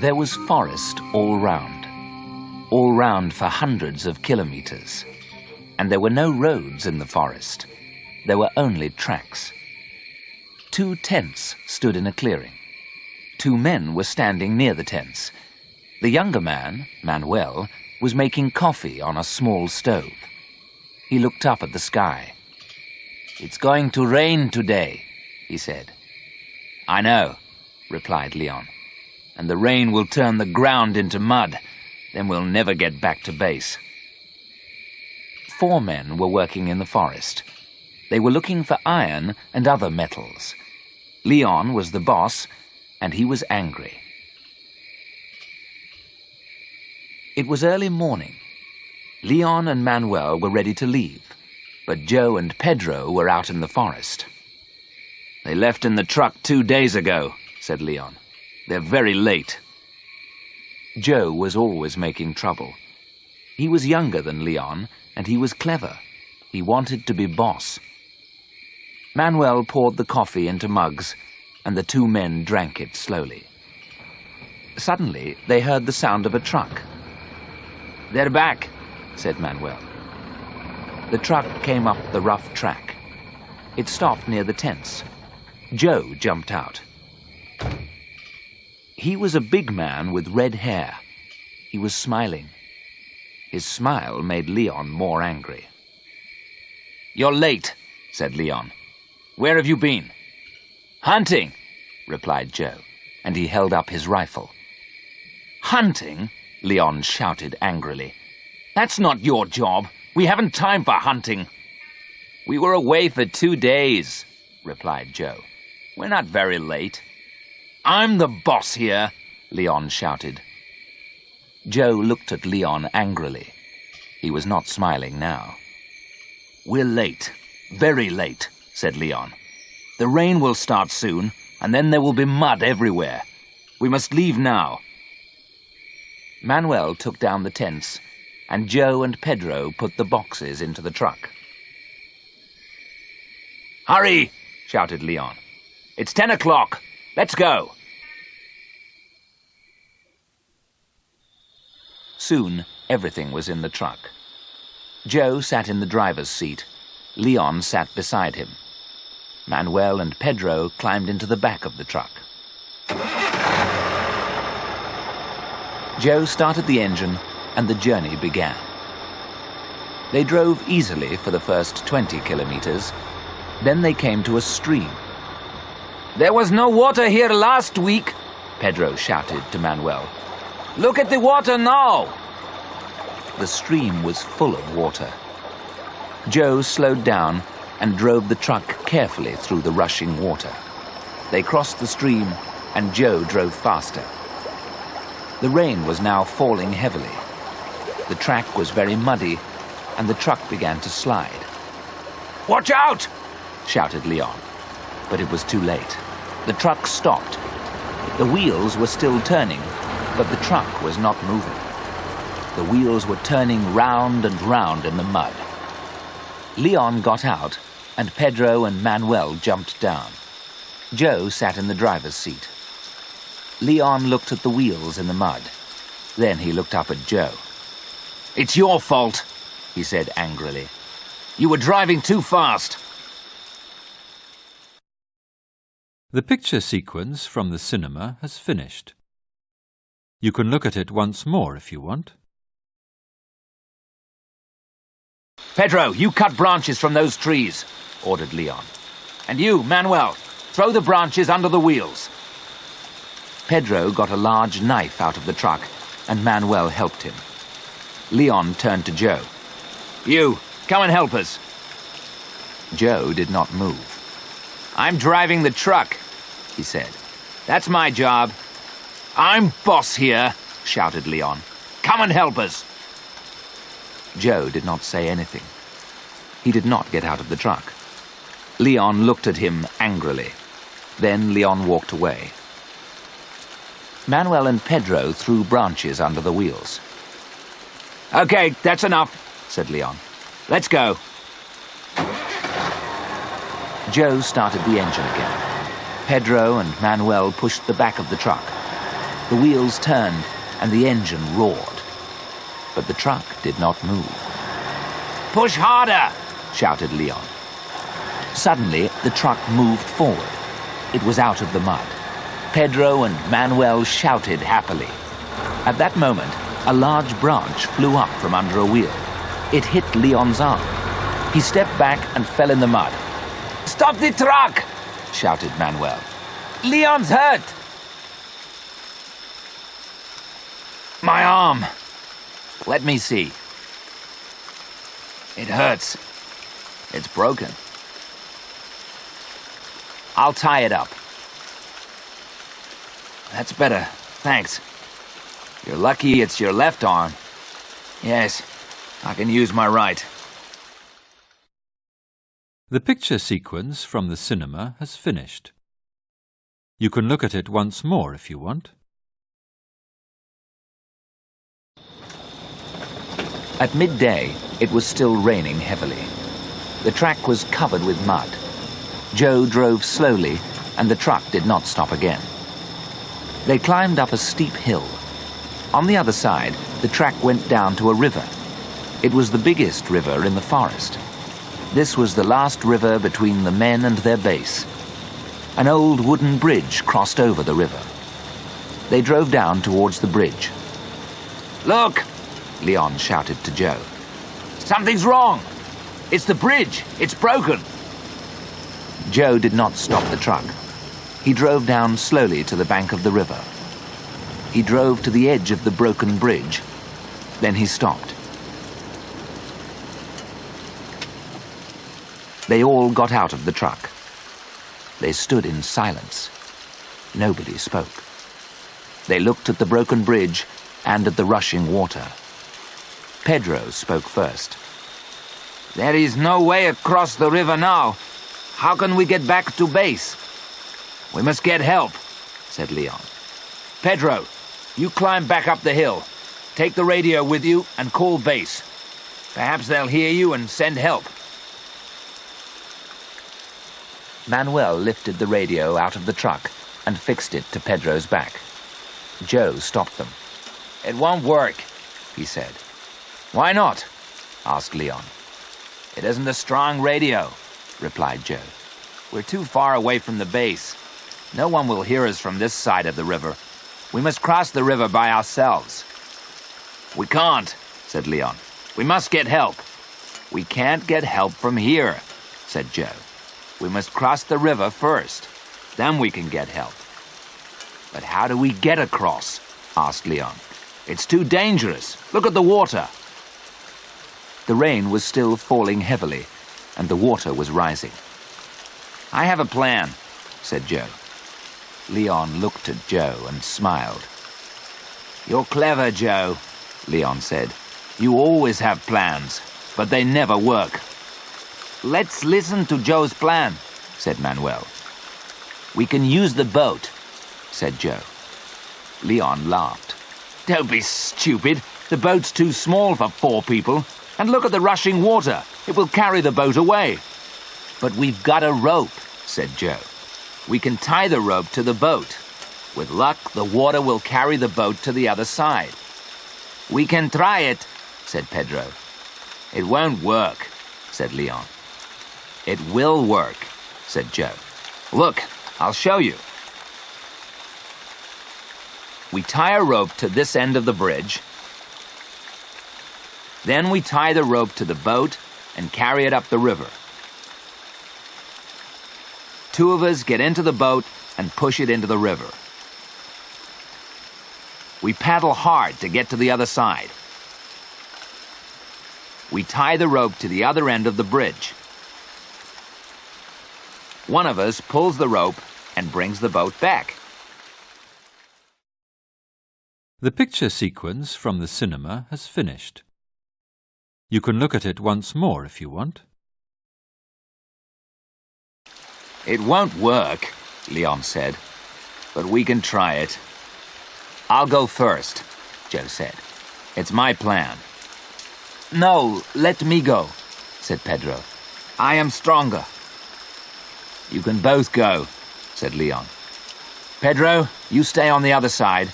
There was forest all round for hundreds of kilometers. And there were no roads in the forest. There were only tracks. 2 tents stood in a clearing. 2 men were standing near the tents. The younger man, Manuel, was making coffee on a small stove. He looked up at the sky. "It's going to rain today," he said. "I know," replied Leon. "And the rain will turn the ground into mud. Then we'll never get back to base." 4 men were working in the forest. They were looking for iron and other metals. Leon was the boss, and he was angry. It was early morning. Leon and Manuel were ready to leave, but Joe and Pedro were out in the forest. "They left in the truck 2 days ago," said Leon. "They're very late." Joe was always making trouble. He was younger than Leon, and he was clever. He wanted to be boss. Manuel poured the coffee into mugs, and the 2 men drank it slowly. Suddenly, they heard the sound of a truck. "They're back," said Manuel. The truck came up the rough track. It stopped near the tents. Joe jumped out. He was a big man with red hair. He was smiling. His smile made Leon more angry. "You're late," said Leon. "Where have you been?" "Hunting," replied Joe, and he held up his rifle. "Hunting?" Leon shouted angrily. "That's not your job. We haven't time for hunting." "We were away for 2 days," replied Joe. "We're not very late." "I'm the boss here," Leon shouted. Joe looked at Leon angrily. He was not smiling now. "We're late, very late," said Leon. "The rain will start soon, and then there will be mud everywhere. We must leave now." Manuel took down the tents, and Joe and Pedro put the boxes into the truck. "Hurry!" shouted Leon. "It's 10 o'clock. Let's go." Soon, everything was in the truck. Joe sat in the driver's seat. Leon sat beside him. Manuel and Pedro climbed into the back of the truck. Joe started the engine, and the journey began. They drove easily for the first 20 kilometers. Then they came to a stream. "There was no water here last week," Pedro shouted to Manuel. "Look at the water now!" The stream was full of water. Joe slowed down and drove the truck carefully through the rushing water. They crossed the stream, and Joe drove faster. The rain was now falling heavily. The track was very muddy, and the truck began to slide. "Watch out!" shouted Leon. But it was too late. The truck stopped. The wheels were still turning, but the truck was not moving. The wheels were turning round and round in the mud. Leon got out, and Pedro and Manuel jumped down. Joe sat in the driver's seat. Leon looked at the wheels in the mud. Then he looked up at Joe. "It's your fault," he said angrily. "You were driving too fast." The picture sequence from the cinema has finished. You can look at it once more if you want. "Pedro, you cut branches from those trees," ordered Leon. "And you, Manuel, throw the branches under the wheels." Pedro got a large knife out of the truck, and Manuel helped him. Leon turned to Joe. "You, come and help us." Joe did not move. "I'm driving the truck," he said. "That's my job." "I'm boss here," shouted Leon. "Come and help us." Joe did not say anything. He did not get out of the truck. Leon looked at him angrily. Then Leon walked away. Manuel and Pedro threw branches under the wheels. "Okay, that's enough," said Leon. "Let's go." Joe started the engine again. Pedro and Manuel pushed the back of the truck. The wheels turned and the engine roared. But the truck did not move. "Push harder!" shouted Leon. Suddenly, the truck moved forward. It was out of the mud. Pedro and Manuel shouted happily. At that moment, a large branch flew up from under a wheel. It hit Leon's arm. He stepped back and fell in the mud. "Stop the truck!" shouted Manuel. "Leon's hurt!" "My arm. Let me see. It hurts. It's broken. I'll tie it up." "That's better, thanks. You're lucky it's your left arm." "Yes, I can use my right." The picture sequence from the cinema has finished. You can look at it once more if you want. At midday, it was still raining heavily. The track was covered with mud. Joe drove slowly, and the truck did not stop again. They climbed up a steep hill. On the other side, the track went down to a river. It was the biggest river in the forest. This was the last river between the men and their base. An old wooden bridge crossed over the river. They drove down towards the bridge. "Look!" Leon shouted to Joe. "Something's wrong! It's the bridge! It's broken!" Joe did not stop the truck. He drove down slowly to the bank of the river. He drove to the edge of the broken bridge. Then he stopped. They all got out of the truck. They stood in silence. Nobody spoke. They looked at the broken bridge and at the rushing water. Pedro spoke first. "There is no way across the river now. How can we get back to base?" "We must get help," said Leon. "Pedro, you climb back up the hill. Take the radio with you and call base. Perhaps they'll hear you and send help." Manuel lifted the radio out of the truck and fixed it to Pedro's back. Joe stopped them. "It won't work," he said. "Why not?" asked Leon. "It isn't a strong radio," replied Joe. "We're too far away from the base. No one will hear us from this side of the river. We must cross the river by ourselves." "We can't," said Leon. "We must get help." "We can't get help from here," said Joe. "We must cross the river first. Then we can get help." "But how do we get across?" asked Leon. "It's too dangerous. Look at the water." The rain was still falling heavily, and the water was rising. "I have a plan," said Joe. Leon looked at Joe and smiled. "You're clever, Joe," Leon said. "You always have plans, but they never work." "Let's listen to Joe's plan," said Manuel. "We can use the boat," said Joe. Leon laughed. "Don't be stupid. The boat's too small for 4 people. And look at the rushing water. It will carry the boat away." "But we've got a rope," said Joe. "We can tie the rope to the boat. With luck, the water will carry the boat to the other side." "We can try it," said Pedro. "It won't work," said Leon. "It will work," said Joe. "Look, I'll show you." We tie a rope to this end of the bridge. Then we tie the rope to the boat and carry it up the river. 2 of us get into the boat and push it into the river. We paddle hard to get to the other side. We tie the rope to the other end of the bridge. One of us pulls the rope and brings the boat back. The picture sequence from the cinema has finished. You can look at it once more if you want. "It won't work," Leon said, "but we can try it." "I'll go first," Joe said. "It's my plan." "No, let me go," said Pedro. "I am stronger." "You can both go," said Leon. "Pedro, you stay on the other side.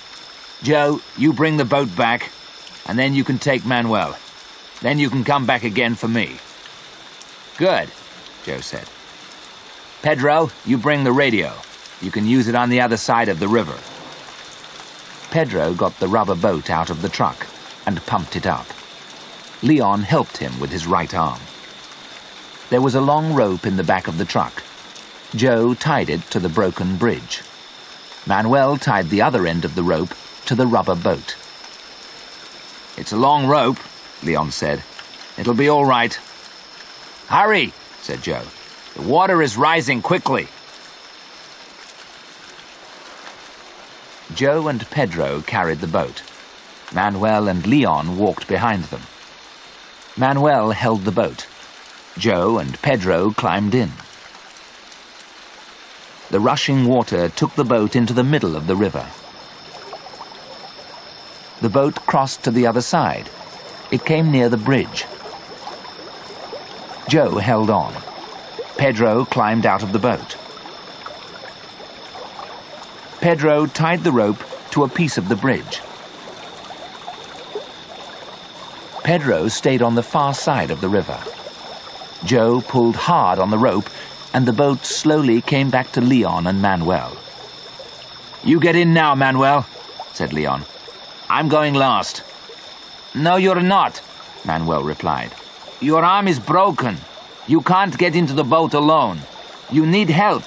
Joe, you bring the boat back, and then you can take Manuel. Then you can come back again for me. Good, Joe said. Pedro, you bring the radio. You can use it on the other side of the river. Pedro got the rubber boat out of the truck and pumped it up. Leon helped him with his right arm. There was a long rope in the back of the truck. Joe tied it to the broken bridge. Manuel tied the other end of the rope to the rubber boat. It's a long rope, Leon said. It'll be all right. Hurry, said Joe. The water is rising quickly. Joe and Pedro carried the boat. Manuel and Leon walked behind them. Manuel held the boat. Joe and Pedro climbed in. The rushing water took the boat into the middle of the river. The boat crossed to the other side. It came near the bridge. Joe held on. Pedro climbed out of the boat. Pedro tied the rope to a piece of the bridge. Pedro stayed on the far side of the river. Joe pulled hard on the rope, and the boat slowly came back to Leon and Manuel. You get in now, Manuel, said Leon. I'm going last. No, you're not, Manuel replied. Your arm is broken. You can't get into the boat alone. You need help.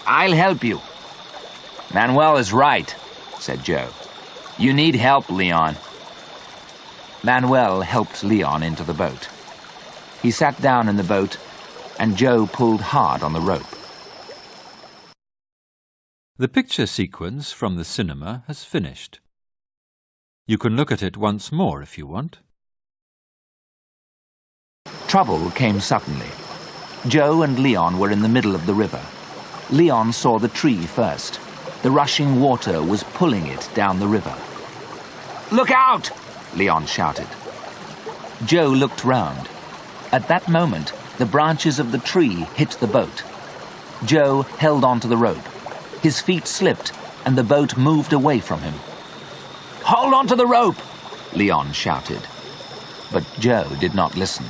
I'll help you. Manuel is right, said Joe. You need help, Leon. Manuel helped Leon into the boat. He sat down in the boat, and Joe pulled hard on the rope. The picture sequence from the cinema has finished. You can look at it once more if you want. Trouble came suddenly. Joe and Leon were in the middle of the river. Leon saw the tree first. The rushing water was pulling it down the river. Look out! Leon shouted. Joe looked round. At that moment, the branches of the tree hit the boat. Joe held onto the rope. His feet slipped, and the boat moved away from him. Hold on to the rope! Leon shouted. But Joe did not listen.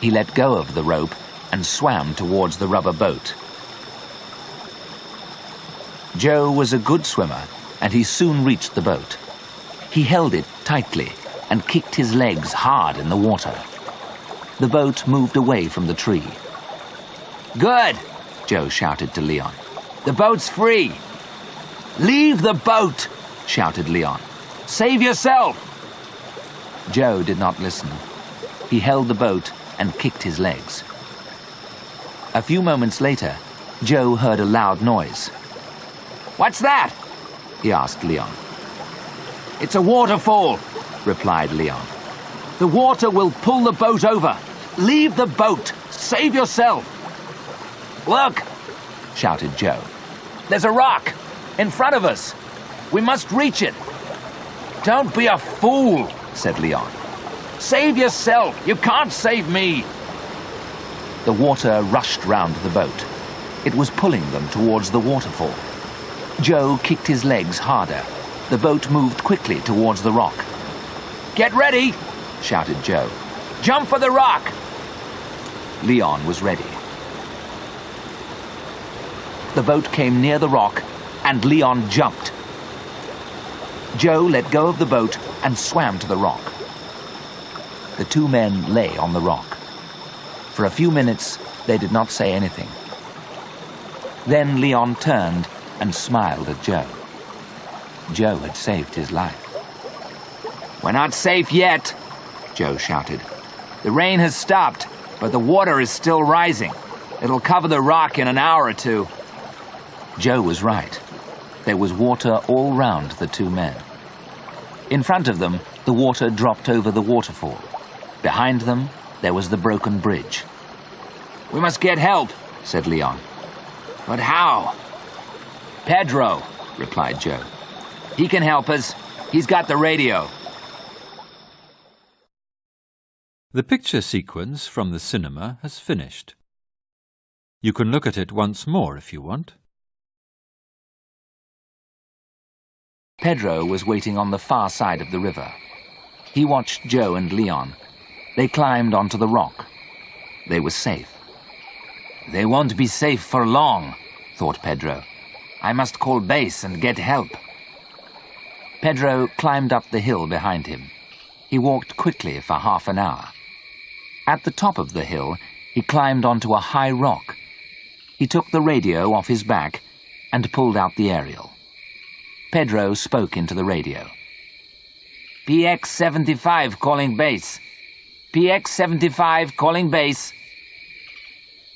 He let go of the rope and swam towards the rubber boat. Joe was a good swimmer, and he soon reached the boat. He held it tightly and kicked his legs hard in the water. The boat moved away from the tree. Good, Joe shouted to Leon. The boat's free. Leave the boat, shouted Leon. Save yourself. Joe did not listen. He held the boat and kicked his legs. A few moments later, Joe heard a loud noise. What's that? He asked Leon. It's a waterfall, replied Leon. The water will pull the boat over. Leave the boat. Save yourself. Look, shouted Joe. There's a rock in front of us. We must reach it. Don't be a fool, said Leon. Save yourself. You can't save me. The water rushed round the boat. It was pulling them towards the waterfall. Joe kicked his legs harder. The boat moved quickly towards the rock. Get ready, shouted Joe. Jump for the rock. Leon was ready. The boat came near the rock, and Leon jumped. Joe let go of the boat and swam to the rock. The two men lay on the rock. For a few minutes, they did not say anything. Then Leon turned and smiled at Joe. Joe had saved his life. We're not safe yet, Joe shouted. The rain has stopped, but the water is still rising. It'll cover the rock in an hour or two. Joe was right. There was water all round the two men. In front of them, the water dropped over the waterfall. Behind them, there was the broken bridge. We must get help, said Leon. But how? Pedro, replied Joe. He can help us. He's got the radio. The picture sequence from the cinema has finished. You can look at it once more if you want. Pedro was waiting on the far side of the river. He watched Joe and Leon. They climbed onto the rock. They were safe. "They won't be safe for long," thought Pedro. "I must call base and get help." Pedro climbed up the hill behind him. He walked quickly for half an hour. At the top of the hill, he climbed onto a high rock. He took the radio off his back and pulled out the aerial. Pedro spoke into the radio. "PX-75 calling base. PX-75 calling base."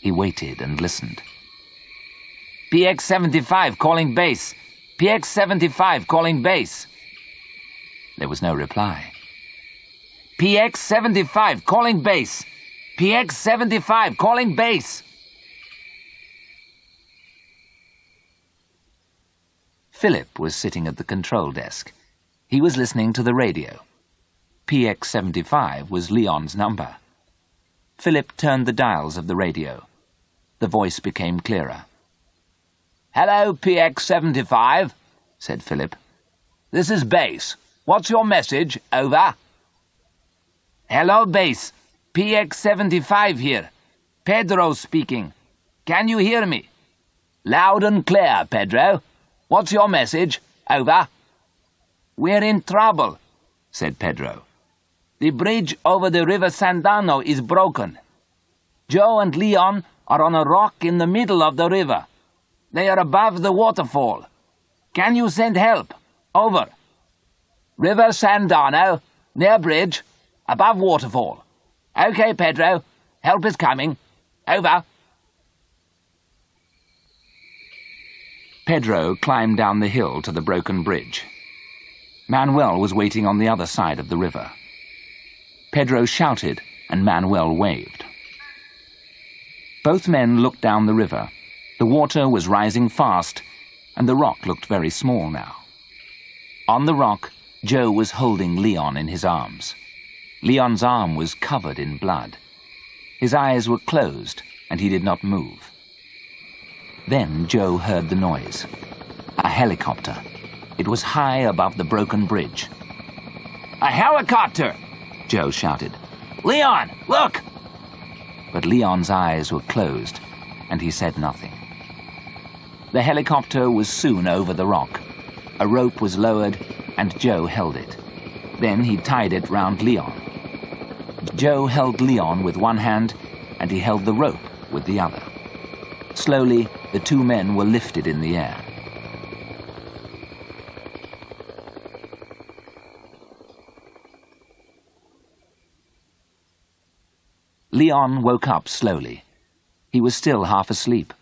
He waited and listened. "PX-75 calling base. PX-75 calling base." There was no reply. "PX-75 calling base. PX-75 calling base." Philip was sitting at the control desk. He was listening to the radio. PX-75 was Leon's number. Philip turned the dials of the radio. The voice became clearer. "Hello, PX-75, said Philip. "This is base. What's your message? Over." "Hello, base. PX-75 here. Pedro speaking. Can you hear me?" "Loud and clear, Pedro. What's your message? Over." "We're in trouble," said Pedro. "The bridge over the River Sandano is broken. Joe and Leon are on a rock in the middle of the river. They are above the waterfall. Can you send help? Over." "River Sandano, near bridge, above waterfall." "Okay, Pedro. Help is coming. Over." Pedro climbed down the hill to the broken bridge. Manuel was waiting on the other side of the river. Pedro shouted and Manuel waved. Both men looked down the river. The water was rising fast, and the rock looked very small now. On the rock, Joe was holding Leon in his arms. Leon's arm was covered in blood. His eyes were closed, and he did not move. Then Joe heard the noise. A helicopter. It was high above the broken bridge. "A helicopter!" Joe shouted. "Leon, look!" But Leon's eyes were closed, and he said nothing. The helicopter was soon over the rock. A rope was lowered, and Joe held it. Then he tied it round Leon. Joe held Leon with one hand, and he held the rope with the other. Slowly, the two men were lifted in the air. Leon woke up slowly. He was still half asleep.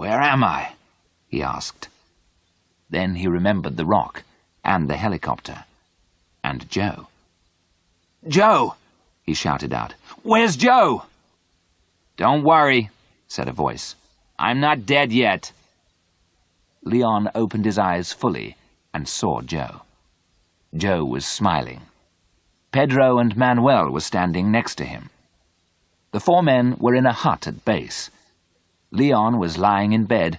"Where am I?" he asked. Then he remembered the rock and the helicopter and Joe. "Joe!" he shouted out. "Where's Joe?" "Don't worry," said a voice. "I'm not dead yet." Leon opened his eyes fully and saw Joe. Joe was smiling. Pedro and Manuel were standing next to him. The four men were in a hut at base. Leon was lying in bed,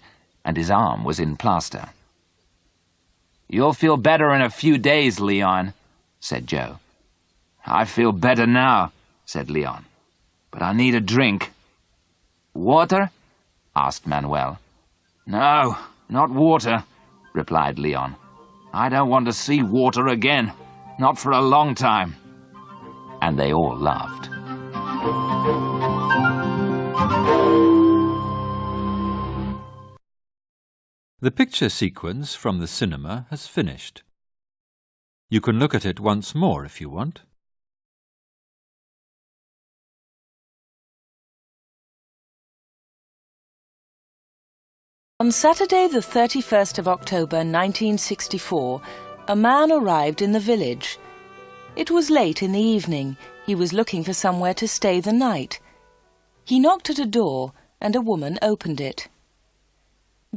and his arm was in plaster. "You'll feel better in a few days, Leon," said Joe. "I feel better now," said Leon. "But I need a drink." "Water?" asked Manuel. "No, not water," replied Leon. "I don't want to see water again, not for a long time." And they all laughed. The picture sequence from the cinema has finished. You can look at it once more if you want. On Saturday the 31st of October 1964, a man arrived in the village. It was late in the evening. He was looking for somewhere to stay the night. He knocked at a door, and a woman opened it.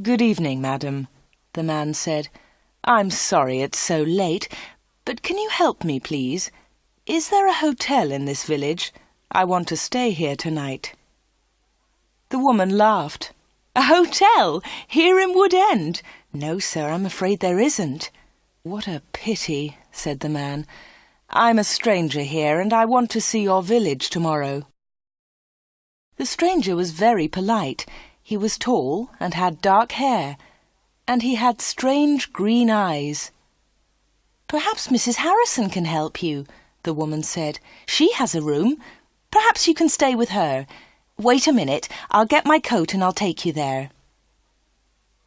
"Good evening, madam," the man said. "I'm sorry it's so late, but can you help me, please? Is there a hotel in this village? I want to stay here tonight." The woman laughed. "A hotel? Here in Wood End? "No, sir, I'm afraid there isn't." "What a pity," said the man. "I'm a stranger here, and I want to see your village tomorrow." The stranger was very polite. He was tall and had dark hair, and he had strange green eyes. "Perhaps Mrs. Harrison can help you," the woman said. "She has a room. Perhaps you can stay with her. Wait a minute, I'll get my coat and I'll take you there."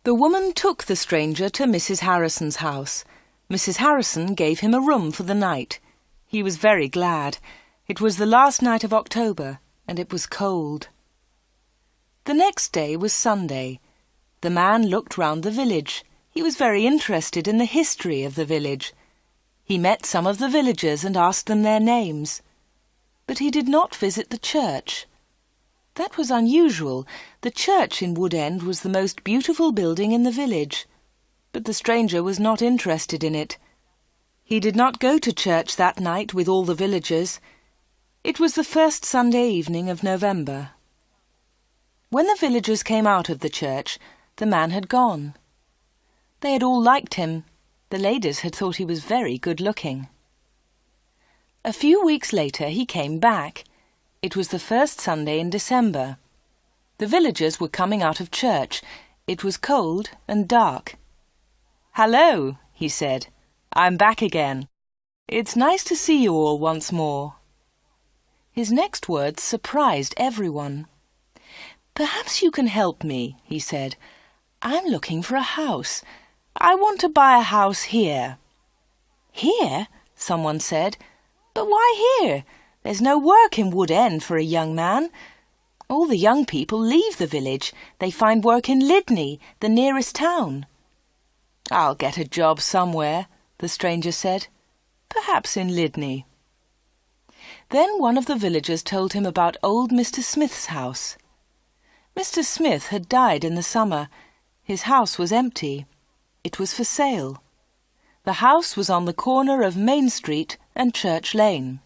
The woman took the stranger to Mrs. Harrison's house. Mrs. Harrison gave him a room for the night. He was very glad. It was the last night of October, and it was cold. The next day was Sunday. The man looked round the village. He was very interested in the history of the village. He met some of the villagers and asked them their names. But he did not visit the church. That was unusual. The church in Wood End was the most beautiful building in the village. But the stranger was not interested in it. He did not go to church that night with all the villagers. It was the first Sunday evening of November. When the villagers came out of the church, the man had gone. They had all liked him. The ladies had thought he was very good-looking. A few weeks later he came back. It was the first Sunday in December. The villagers were coming out of church. It was cold and dark. "Hello," he said. "I'm back again. It's nice to see you all once more." His next words surprised everyone. "Perhaps you can help me," he said. "I'm looking for a house. I want to buy a house here." "Here?" someone said. "But why here? There's no work in Wood End for a young man. All the young people leave the village. They find work in Lydney, the nearest town." "I'll get a job somewhere," the stranger said. "Perhaps in Lydney." Then one of the villagers told him about old Mr. Smith's house. Mr. Smith had died in the summer. His house was empty. It was for sale. The house was on the corner of Main Street and Church Lane.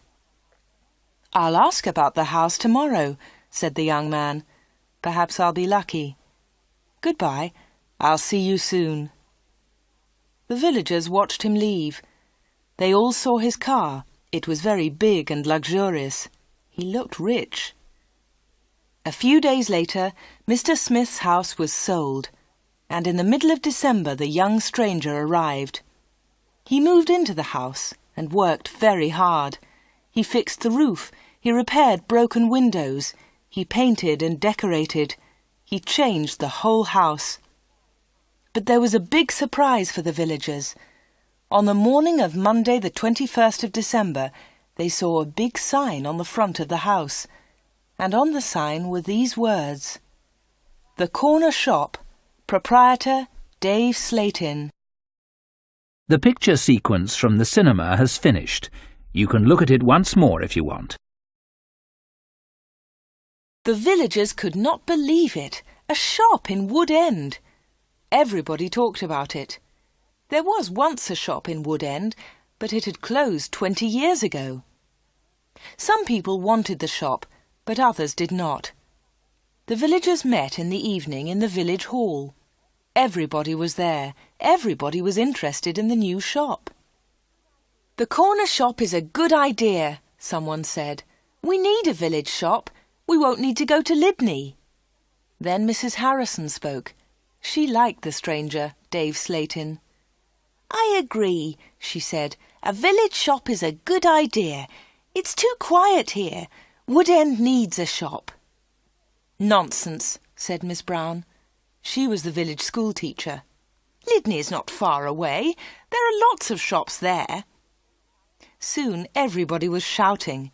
"I'll ask about the house tomorrow," said the young man. "Perhaps I'll be lucky. Goodbye. I'll see you soon." The villagers watched him leave. They all saw his car. It was very big and luxurious. He looked rich. A few days later, Mr. Smith's house was sold, and in the middle of December the young stranger arrived. He moved into the house and worked very hard. He fixed the roof, he repaired broken windows, he painted and decorated, he changed the whole house. But there was a big surprise for the villagers. On the morning of Monday the 21st of December, they saw a big sign on the front of the house, and on the sign were these words: "The Corner Shop, Proprietor Dave Slatin." The picture sequence from the cinema has finished. You can look at it once more if you want. The villagers could not believe it. A shop in Wood End. Everybody talked about it. There was once a shop in Wood End, but it had closed 20 years ago. Some people wanted the shop, but others did not. The villagers met in the evening in the village hall. Everybody was there. Everybody was interested in the new shop. "The corner shop is a good idea," someone said. "We need a village shop. We won't need to go to Lydney." Then Mrs. Harrison spoke. She liked the stranger, Dave Slatin. "I agree," she said. "A village shop is a good idea. It's too quiet here. Wood End needs a shop." "Nonsense," said Miss Brown. She was the village school teacher. "Lydney is not far away. There are lots of shops there." Soon everybody was shouting.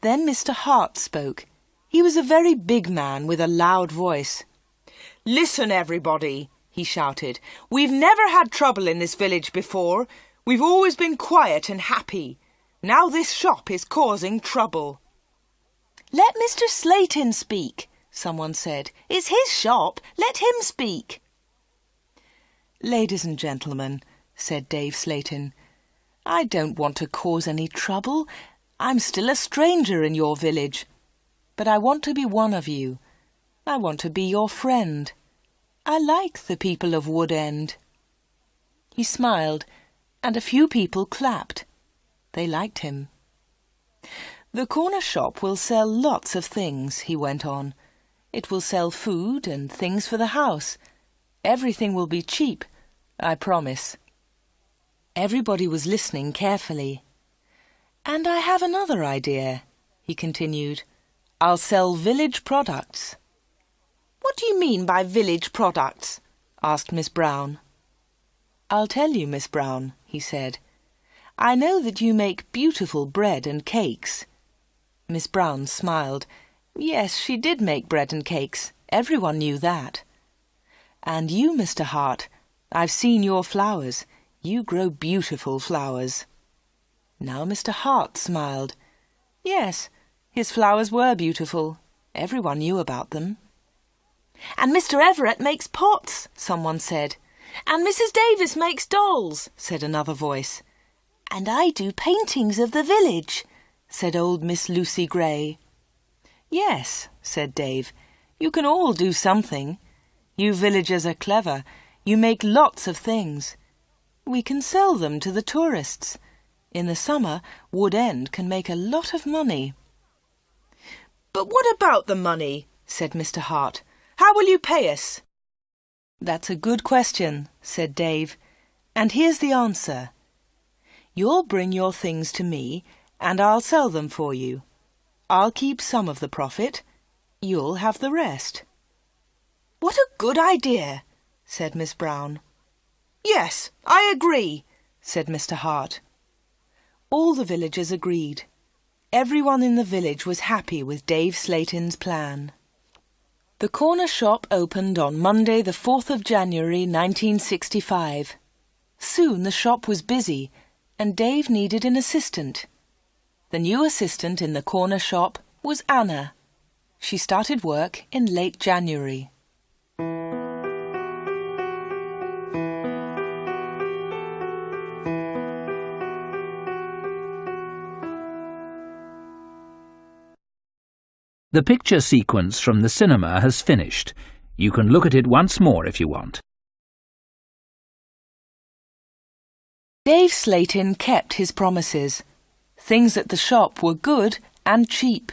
Then Mr. Hart spoke. He was a very big man with a loud voice. "Listen, everybody," he shouted. "We've never had trouble in this village before. We've always been quiet and happy. Now this shop is causing trouble." "Let Mr. Slatin speak," someone said. "It's his shop. Let him speak." "Ladies and gentlemen," said Dave Slatin, "I don't want to cause any trouble. I'm still a stranger in your village. But I want to be one of you. I want to be your friend. I like the people of Wood End." He smiled, and a few people clapped. They liked him. "The corner shop will sell lots of things," he went on. "It will sell food and things for the house. Everything will be cheap, I promise." Everybody was listening carefully. "And I have another idea," he continued. "I'll sell village products." "What do you mean by village products?" asked Miss Brown. "I'll tell you, Miss Brown," he said. "I know that you make beautiful bread and cakes." Miss Brown smiled. Yes, she did make bread and cakes. Everyone knew that. "And you, Mr. Hart, I've seen your flowers. You grow beautiful flowers." Now Mr. Hart smiled. Yes, his flowers were beautiful. Everyone knew about them. "And Mr. Everett makes pots," someone said. "And Mrs. Davis makes dolls," said another voice. "And I do paintings of the village," said old Miss Lucy Gray. "Yes," said Dave, "you can all do something. You villagers are clever. You make lots of things. We can sell them to the tourists. In the summer, Wood End can make a lot of money." "But what about the money?" said Mr. Hart. "How will you pay us?" "That's a good question," said Dave. "And here's the answer. You'll bring your things to me, and I'll sell them for you. I'll keep some of the profit. You'll have the rest." "What a good idea," said Miss Brown. "Yes, I agree," said Mr. Hart. All the villagers agreed. Everyone in the village was happy with Dave Slayton's plan. The corner shop opened on Monday the 4th of January 1965. Soon the shop was busy and Dave needed an assistant. The new assistant in the corner shop was Anna. She started work in late January. The picture sequence from the cinema has finished. You can look at it once more if you want. Dave Slayton kept his promises. Things at the shop were good and cheap.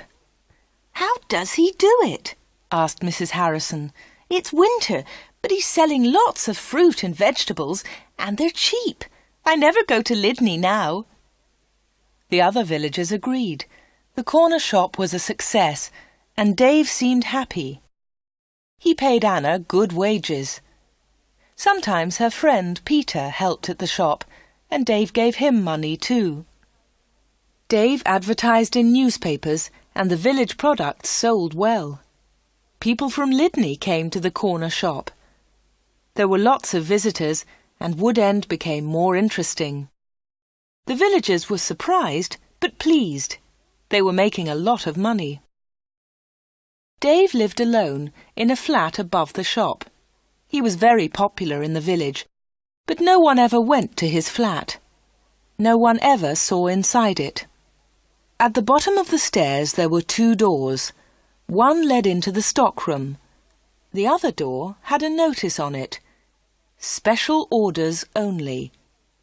"How does he do it?" asked Mrs. Harrison. "It's winter, but he's selling lots of fruit and vegetables, and they're cheap. I never go to Lydney now." The other villagers agreed. The corner shop was a success, and Dave seemed happy. He paid Anna good wages. Sometimes her friend Peter helped at the shop, and Dave gave him money too. Dave advertised in newspapers, and the village products sold well. People from Lydney came to the corner shop. There were lots of visitors, and Wood End became more interesting. The villagers were surprised, but pleased. They were making a lot of money. Dave lived alone in a flat above the shop. He was very popular in the village, but no one ever went to his flat. No one ever saw inside it. At the bottom of the stairs there were 2 doors. One led into the stockroom. The other door had a notice on it. "Special orders only.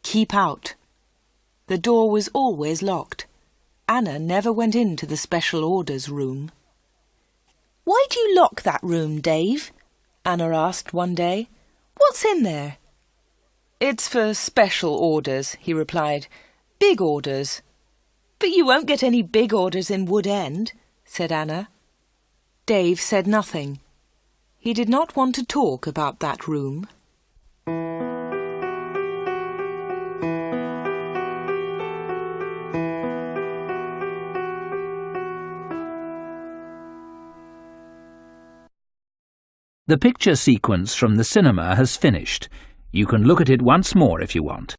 Keep out." The door was always locked. Anna never went into the special orders room. "Why do you lock that room, Dave?" Anna asked one day. "What's in there?" "It's for special orders," he replied. "Big orders." "But you won't get any big orders in Wood End," said Anna. Dave said nothing. He did not want to talk about that room. The picture sequence from the cinema has finished. You can look at it once more if you want.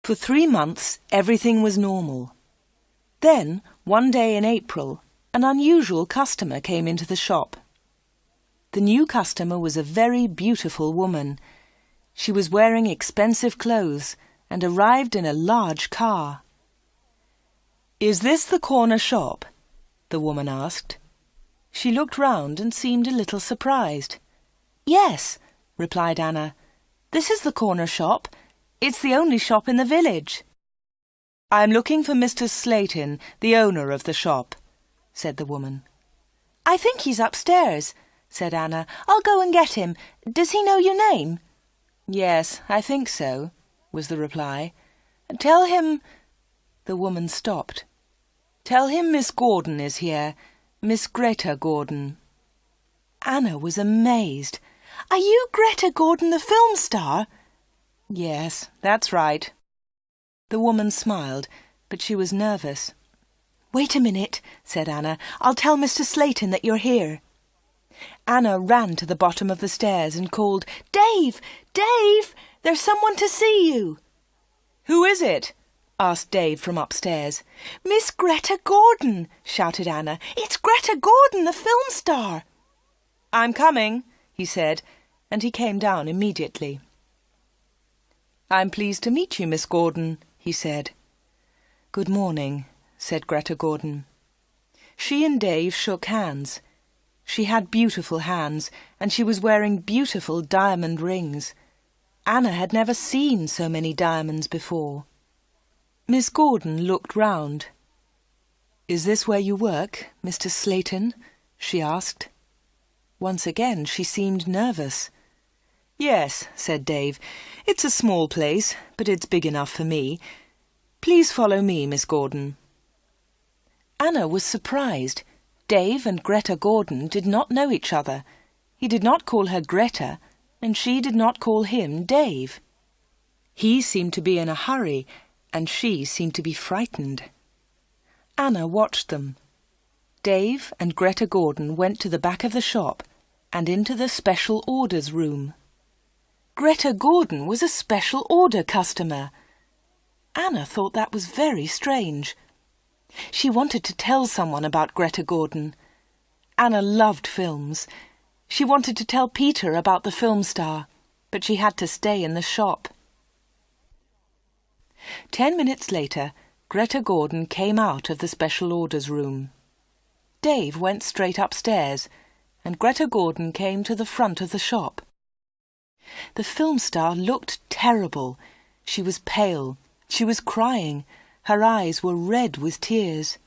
For 3 months, everything was normal. Then, one day in April, an unusual customer came into the shop. The new customer was a very beautiful woman. She was wearing expensive clothes and arrived in a large car. "Is this the corner shop?" the woman asked. She looked round and seemed a little surprised. "Yes," replied Anna. "This is the corner shop. It's the only shop in the village." "I'm looking for Mr. Slayton, the owner of the shop," said the woman. "I think he's upstairs," said Anna. "I'll go and get him. Does he know your name?" "Yes, I think so," was the reply. "Tell him—" The woman stopped. "Tell him Miss Gordon is here. Miss Greta Gordon." Anna was amazed. "Are you Greta Gordon, the film star?" "Yes, that's right." The woman smiled, but she was nervous. "Wait a minute," said Anna. "I'll tell Mr. Slayton that you're here." Anna ran to the bottom of the stairs and called, "Dave! Dave! There's someone to see you!" "Who is it?" asked Dave from upstairs. "Miss Greta Gordon!" shouted Anna. "It's Greta Gordon, the film star!" "I'm coming," he said, and he came down immediately. "I'm pleased to meet you, Miss Gordon," he said. "Good morning," said Greta Gordon. She and Dave shook hands. She had beautiful hands, and she was wearing beautiful diamond rings. Anna had never seen so many diamonds before. Miss Gordon looked round. "Is this where you work, Mr. Slayton?" she asked. Once again she seemed nervous. "Yes," said Dave. "It's a small place, but it's big enough for me. Please follow me, Miss Gordon." Anna was surprised. Dave and Greta Gordon did not know each other. He did not call her Greta, and she did not call him Dave. He seemed to be in a hurry, and she seemed to be frightened. Anna watched them. Dave and Greta Gordon went to the back of the shop and into the special orders room. Greta Gordon was a special order customer. Anna thought that was very strange. She wanted to tell someone about Greta Gordon. Anna loved films. She wanted to tell Peter about the film star, but she had to stay in the shop. 10 minutes later, Greta Gordon came out of the special orders room. Dave went straight upstairs, and Greta Gordon came to the front of the shop. The film star looked terrible. She was pale. She was crying. Her eyes were red with tears.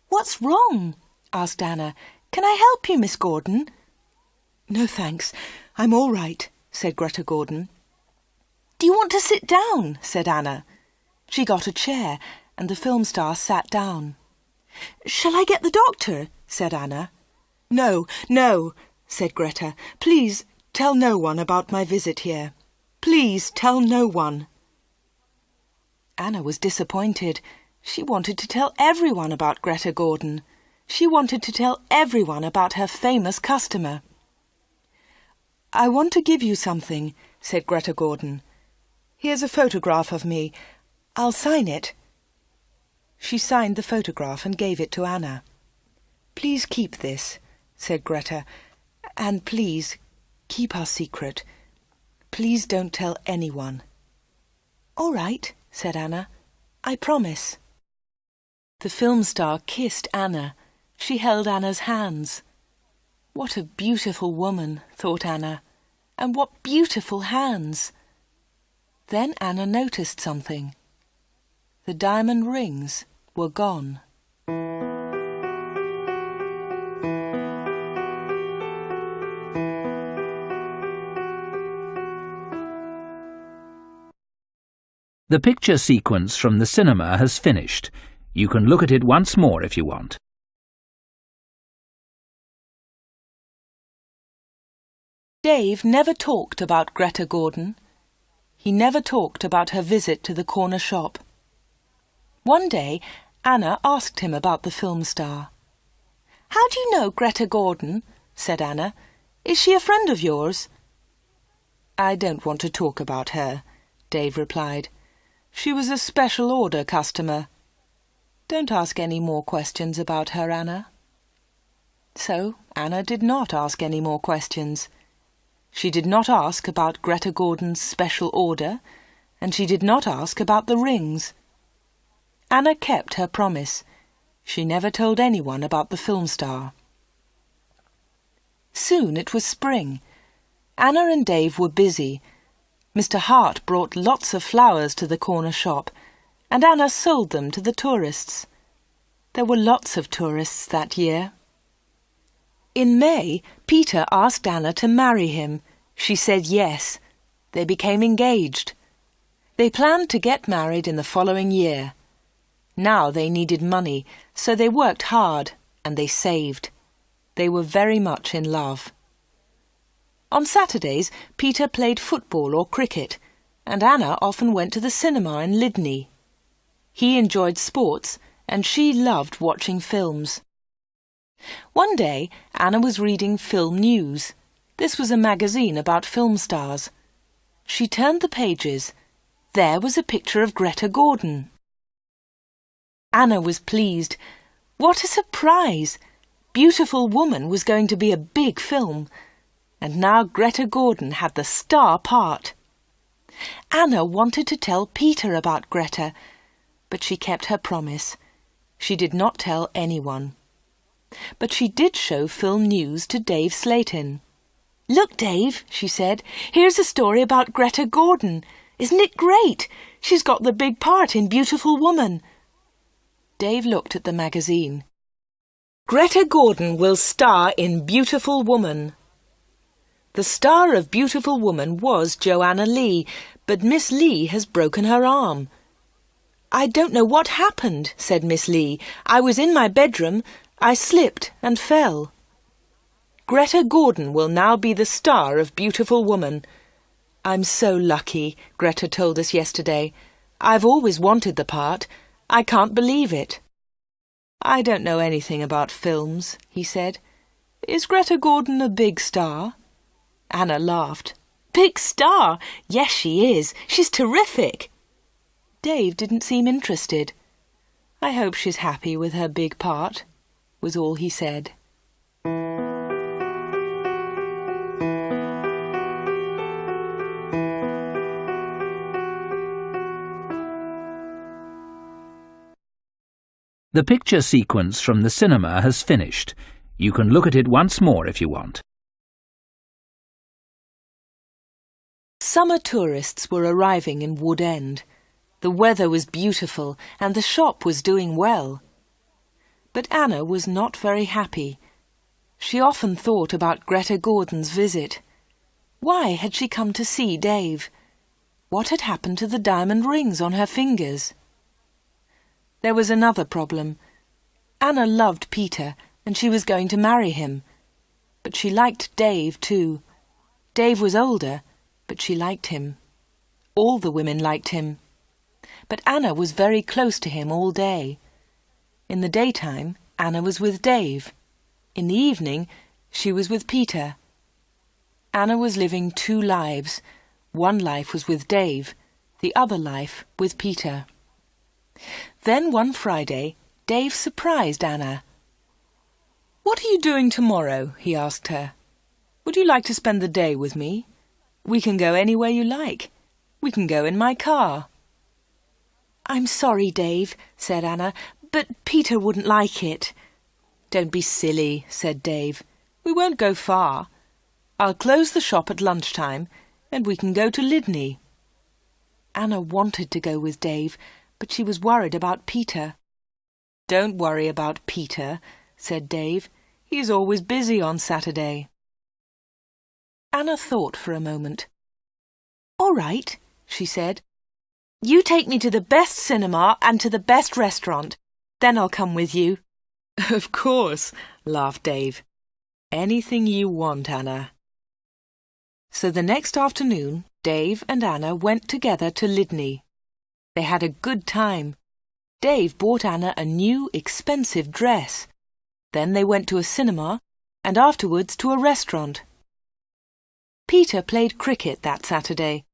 "What's wrong?" asked Anna. "Can I help you, Miss Gordon?" "No, thanks. I'm all right," said Greta Gordon. "Do you want to sit down?" said Anna. She got a chair, and the film star sat down. "Shall I get the doctor?" said Anna. "No, no," said Greta. "Please tell no one about my visit here. Please tell no one." Anna was disappointed. She wanted to tell everyone about Greta Gordon. She wanted to tell everyone about her famous customer. "I want to give you something," said Greta Gordon. "Here's a photograph of me. I'll sign it." She signed the photograph and gave it to Anna. "Please keep this," said Greta, "and please keep our secret. Please don't tell anyone." "All right," said Anna. "I promise." The film star kissed Anna. She held Anna's hands. What a beautiful woman, thought Anna, and what beautiful hands. Then Anna noticed something. The diamond rings were gone. The picture sequence from the cinema has finished. You can look at it once more if you want. Dave never talked about Greta Gordon. He never talked about her visit to the corner shop. One day, Anna asked him about the film star. "How do you know Greta Gordon?" said Anna. "Is she a friend of yours?" "I don't want to talk about her," Dave replied. "She was a special order customer. Don't ask any more questions about her, Anna." So Anna did not ask any more questions. She did not ask about Greta Gordon's special order, and she did not ask about the rings. Anna kept her promise. She never told anyone about the film star. Soon it was spring. Anna and Dave were busy. Mr. Hart brought lots of flowers to the corner shop, and Anna sold them to the tourists. There were lots of tourists that year. In May, Peter asked Anna to marry him. She said yes. They became engaged. They planned to get married in the following year. Now they needed money, so they worked hard and they saved. They were very much in love. On Saturdays, Peter played football or cricket, and Anna often went to the cinema in Lydney. He enjoyed sports, and she loved watching films. One day, Anna was reading Film News. This was a magazine about film stars. She turned the pages. There was a picture of Greta Gordon. Anna was pleased. What a surprise! Beautiful Woman was going to be a big film, and now Greta Gordon had the star part. Anna wanted to tell Peter about Greta, but she kept her promise. She did not tell anyone. But she did show Film News to Dave Slayton. "Look, Dave," she said, "here's a story about Greta Gordon. Isn't it great? She's got the big part in Beautiful Woman." Dave looked at the magazine. "Greta Gordon will star in Beautiful Woman." The star of Beautiful Woman was Joanna Lee, but Miss Lee has broken her arm. "I don't know what happened," said Miss Lee. "I was in my bedroom. I slipped and fell." Greta Gordon will now be the star of Beautiful Woman. "I'm so lucky," Greta told us yesterday. "I've always wanted the part. I can't believe it." "I don't know anything about films," he said. "Is Greta Gordon a big star?" Anna laughed. "Big star? Yes, she is. She's terrific." Dave didn't seem interested. "I hope she's happy with her big part," was all he said. The picture sequence from the cinema has finished. You can look at it once more if you want. Summer tourists were arriving in Wood End. The weather was beautiful and the shop was doing well. But Anna was not very happy. She often thought about Greta Gordon's visit. Why had she come to see Dave? What had happened to the diamond rings on her fingers? There was another problem. Anna loved Peter and she was going to marry him. But she liked Dave too. Dave was older, but she liked him. All the women liked him. But Anna was very close to him all day. In the daytime, Anna was with Dave. In the evening, she was with Peter. Anna was living two lives. One life was with Dave, the other life with Peter. Then one Friday, Dave surprised Anna. "What are you doing tomorrow?" he asked her. "Would you like to spend the day with me? We can go anywhere you like. We can go in my car." "I'm sorry, Dave," said Anna, "but Peter wouldn't like it." "Don't be silly," said Dave. "We won't go far. I'll close the shop at lunchtime and we can go to Lydney." Anna wanted to go with Dave, but she was worried about Peter. "Don't worry about Peter," said Dave. "He's always busy on Saturday." Anna thought for a moment. "All right," she said. "You take me to the best cinema and to the best restaurant. Then I'll come with you." "Of course," laughed Dave. "Anything you want, Anna." So the next afternoon, Dave and Anna went together to Lydney. They had a good time. Dave bought Anna a new, expensive dress. Then they went to a cinema and afterwards to a restaurant. Peter played cricket that Saturday.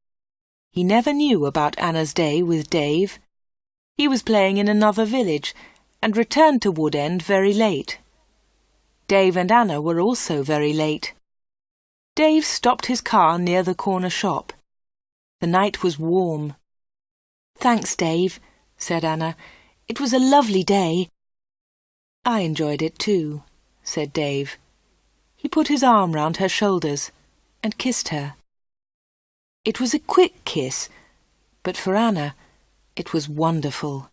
He never knew about Anna's day with Dave. He was playing in another village and returned to Wood End very late. Dave and Anna were also very late. Dave stopped his car near the corner shop. The night was warm. "Thanks, Dave," said Anna. "It was a lovely day." "I enjoyed it too," said Dave. He put his arm round her shoulders and kissed her. It was a quick kiss, but for Anna, it was wonderful.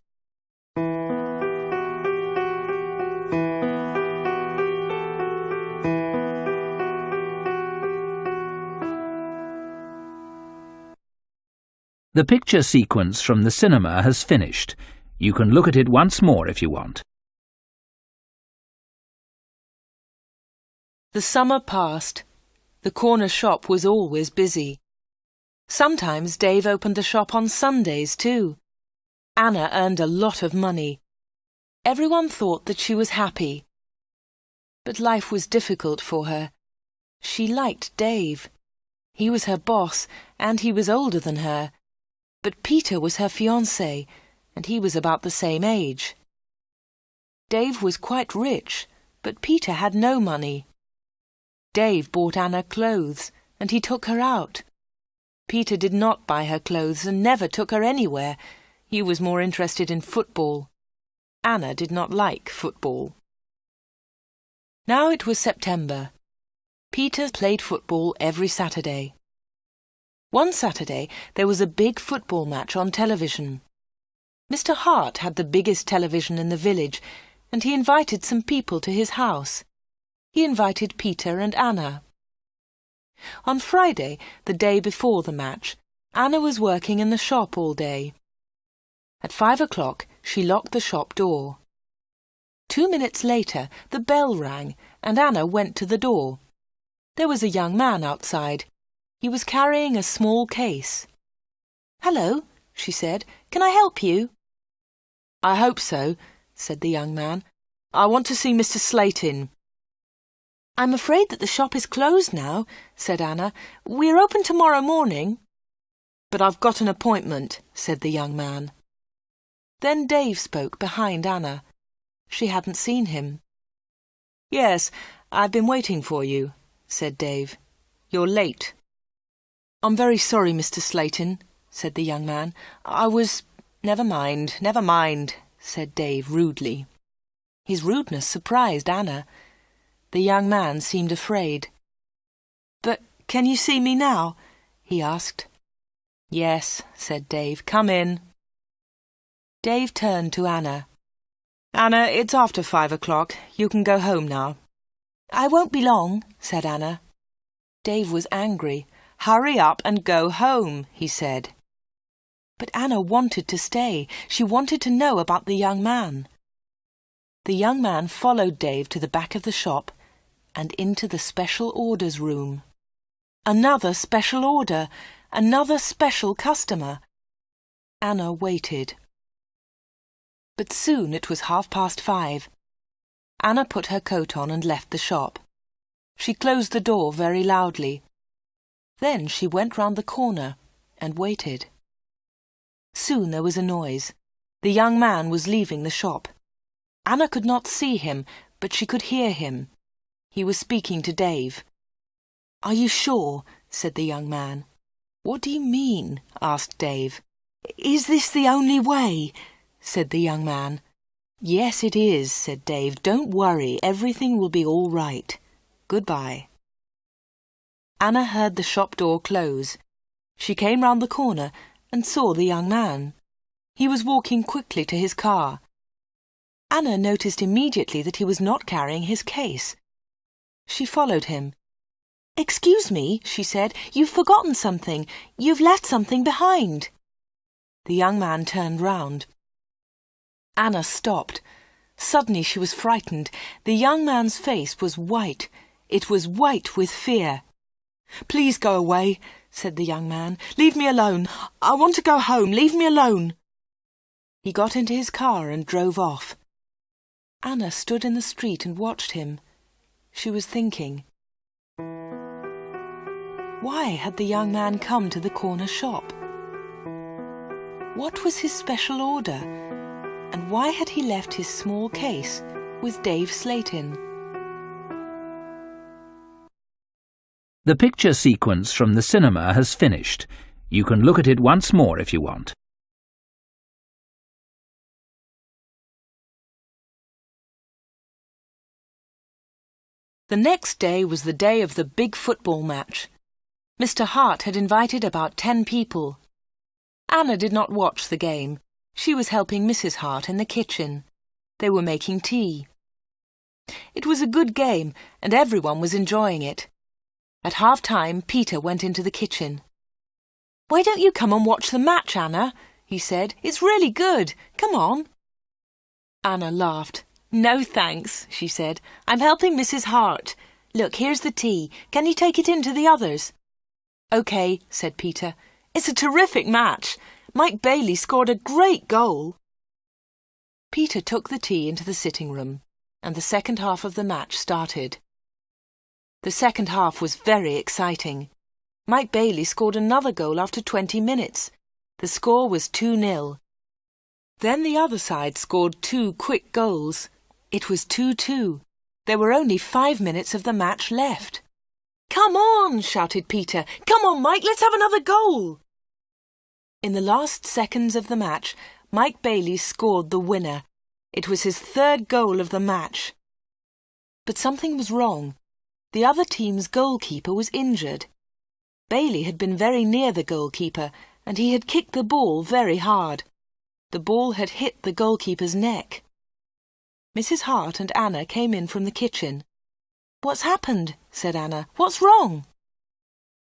The picture sequence from the cinema has finished. You can look at it once more if you want. The summer passed. The corner shop was always busy. Sometimes Dave opened the shop on Sundays too. Anna earned a lot of money. Everyone thought that she was happy. But life was difficult for her. She liked Dave. He was her boss, and he was older than her. But Peter was her fiancé, and he was about the same age. Dave was quite rich, but Peter had no money. Dave bought Anna clothes, and he took her out. Peter did not buy her clothes and never took her anywhere. He was more interested in football. Anna did not like football. Now it was September. Peter played football every Saturday. One Saturday there was a big football match on television. Mr. Hart had the biggest television in the village, and he invited some people to his house. He invited Peter and Anna. On Friday, the day before the match, Anna was working in the shop all day. At 5 o'clock, she locked the shop door. 2 minutes later, the bell rang, and Anna went to the door. There was a young man outside. He was carrying a small case. "Hello," she said. "Can I help you?" "I hope so," said the young man. "I want to see Mr. Slayton." "I'm afraid that the shop is closed now," said Anna. "We're open tomorrow morning." "But I've got an appointment," said the young man. Then Dave spoke behind Anna. She hadn't seen him. "Yes, I've been waiting for you," said Dave. "You're late." "I'm very sorry, Mr. Slayton," said the young man. Never mind, said Dave rudely. His rudeness surprised Anna. The young man seemed afraid. "But can you see me now?" he asked. "Yes," said Dave. "Come in." Dave turned to Anna. "Anna, it's after 5 o'clock. You can go home now." "I won't be long," said Anna. Dave was angry. "Hurry up and go home," he said. But Anna wanted to stay. She wanted to know about the young man. The young man followed Dave to the back of the shop and into the special orders room. Another special order, another special customer. Anna waited. But soon it was 5:30. Anna put her coat on and left the shop. She closed the door very loudly. Then she went round the corner and waited. Soon there was a noise. The young man was leaving the shop. Anna could not see him, but she could hear him. He was speaking to Dave. "Are you sure?" said the young man. "What do you mean?" asked Dave. "Is this the only way?" said the young man. "Yes, it is," said Dave. "Don't worry, everything will be all right. Goodbye." Anna heard the shop door close. She came round the corner and saw the young man. He was walking quickly to his car. Anna noticed immediately that he was not carrying his case. She followed him. "Excuse me," she said, "you've forgotten something. You've left something behind." The young man turned round. Anna stopped. Suddenly she was frightened. The young man's face was white. It was white with fear. "Please go away," said the young man. "Leave me alone. I want to go home. Leave me alone." He got into his car and drove off. Anna stood in the street and watched him. She was thinking. Why had the young man come to the corner shop? What was his special order? And why had he left his small case with Dave Slayton? The picture sequence from the cinema has finished. You can look at it once more if you want. The next day was the day of the big football match. Mr. Hart had invited about 10 people. Anna did not watch the game. She was helping Mrs. Hart in the kitchen. They were making tea. It was a good game, and everyone was enjoying it. At half-time, Peter went into the kitchen. "Why don't you come and watch the match, Anna?" he said. "It's really good. Come on." Anna laughed. "No, thanks," she said. "I'm helping Mrs. Hart. Look, here's the tea. Can you take it in to the others?" "OK," said Peter. "It's a terrific match. Mike Bailey scored a great goal." Peter took the tea into the sitting room, and the second half of the match started. The second half was very exciting. Mike Bailey scored another goal after 20 minutes. The score was 2-0. Then the other side scored 2 quick goals. It was 2-2. There were only 5 minutes of the match left. "Come on!" shouted Peter. "Come on, Mike, let's have another goal!" In the last seconds of the match, Mike Bailey scored the winner. It was his 3rd goal of the match. But something was wrong. The other team's goalkeeper was injured. Bailey had been very near the goalkeeper, and he had kicked the ball very hard. The ball had hit the goalkeeper's neck. Mrs. Hart and Anna came in from the kitchen. "What's happened?" said Anna. "What's wrong?"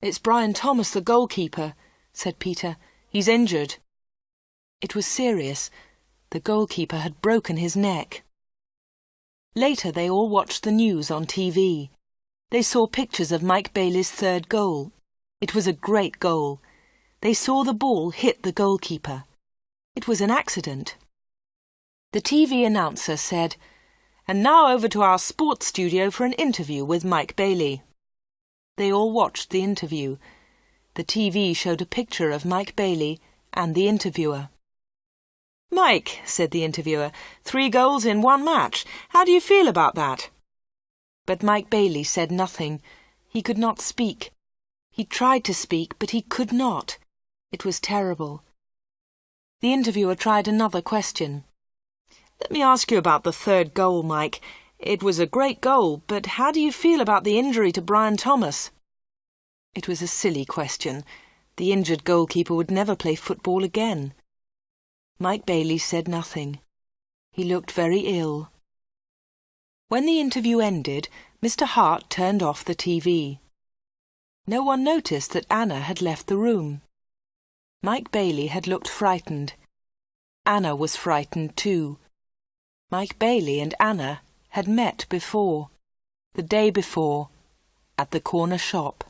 "It's Brian Thomas, the goalkeeper," said Peter. "He's injured." It was serious. The goalkeeper had broken his neck. Later they all watched the news on TV. They saw pictures of Mike Bailey's 3rd goal. It was a great goal. They saw the ball hit the goalkeeper. It was an accident. The TV announcer said, "And now over to our sports studio for an interview with Mike Bailey." They all watched the interview. The TV showed a picture of Mike Bailey and the interviewer. "Mike," said the interviewer, 3 goals in 1 match. How do you feel about that?" But Mike Bailey said nothing. He could not speak. He tried to speak, but he could not. It was terrible. The interviewer tried another question. "Let me ask you about the 3rd goal, Mike. It was a great goal, but how do you feel about the injury to Brian Thomas?" It was a silly question. The injured goalkeeper would never play football again. Mike Bailey said nothing. He looked very ill. When the interview ended, Mr. Hart turned off the TV. No one noticed that Anna had left the room. Mike Bailey had looked frightened. Anna was frightened too. Mike Bailey and Anna had met before, the day before, at the corner shop.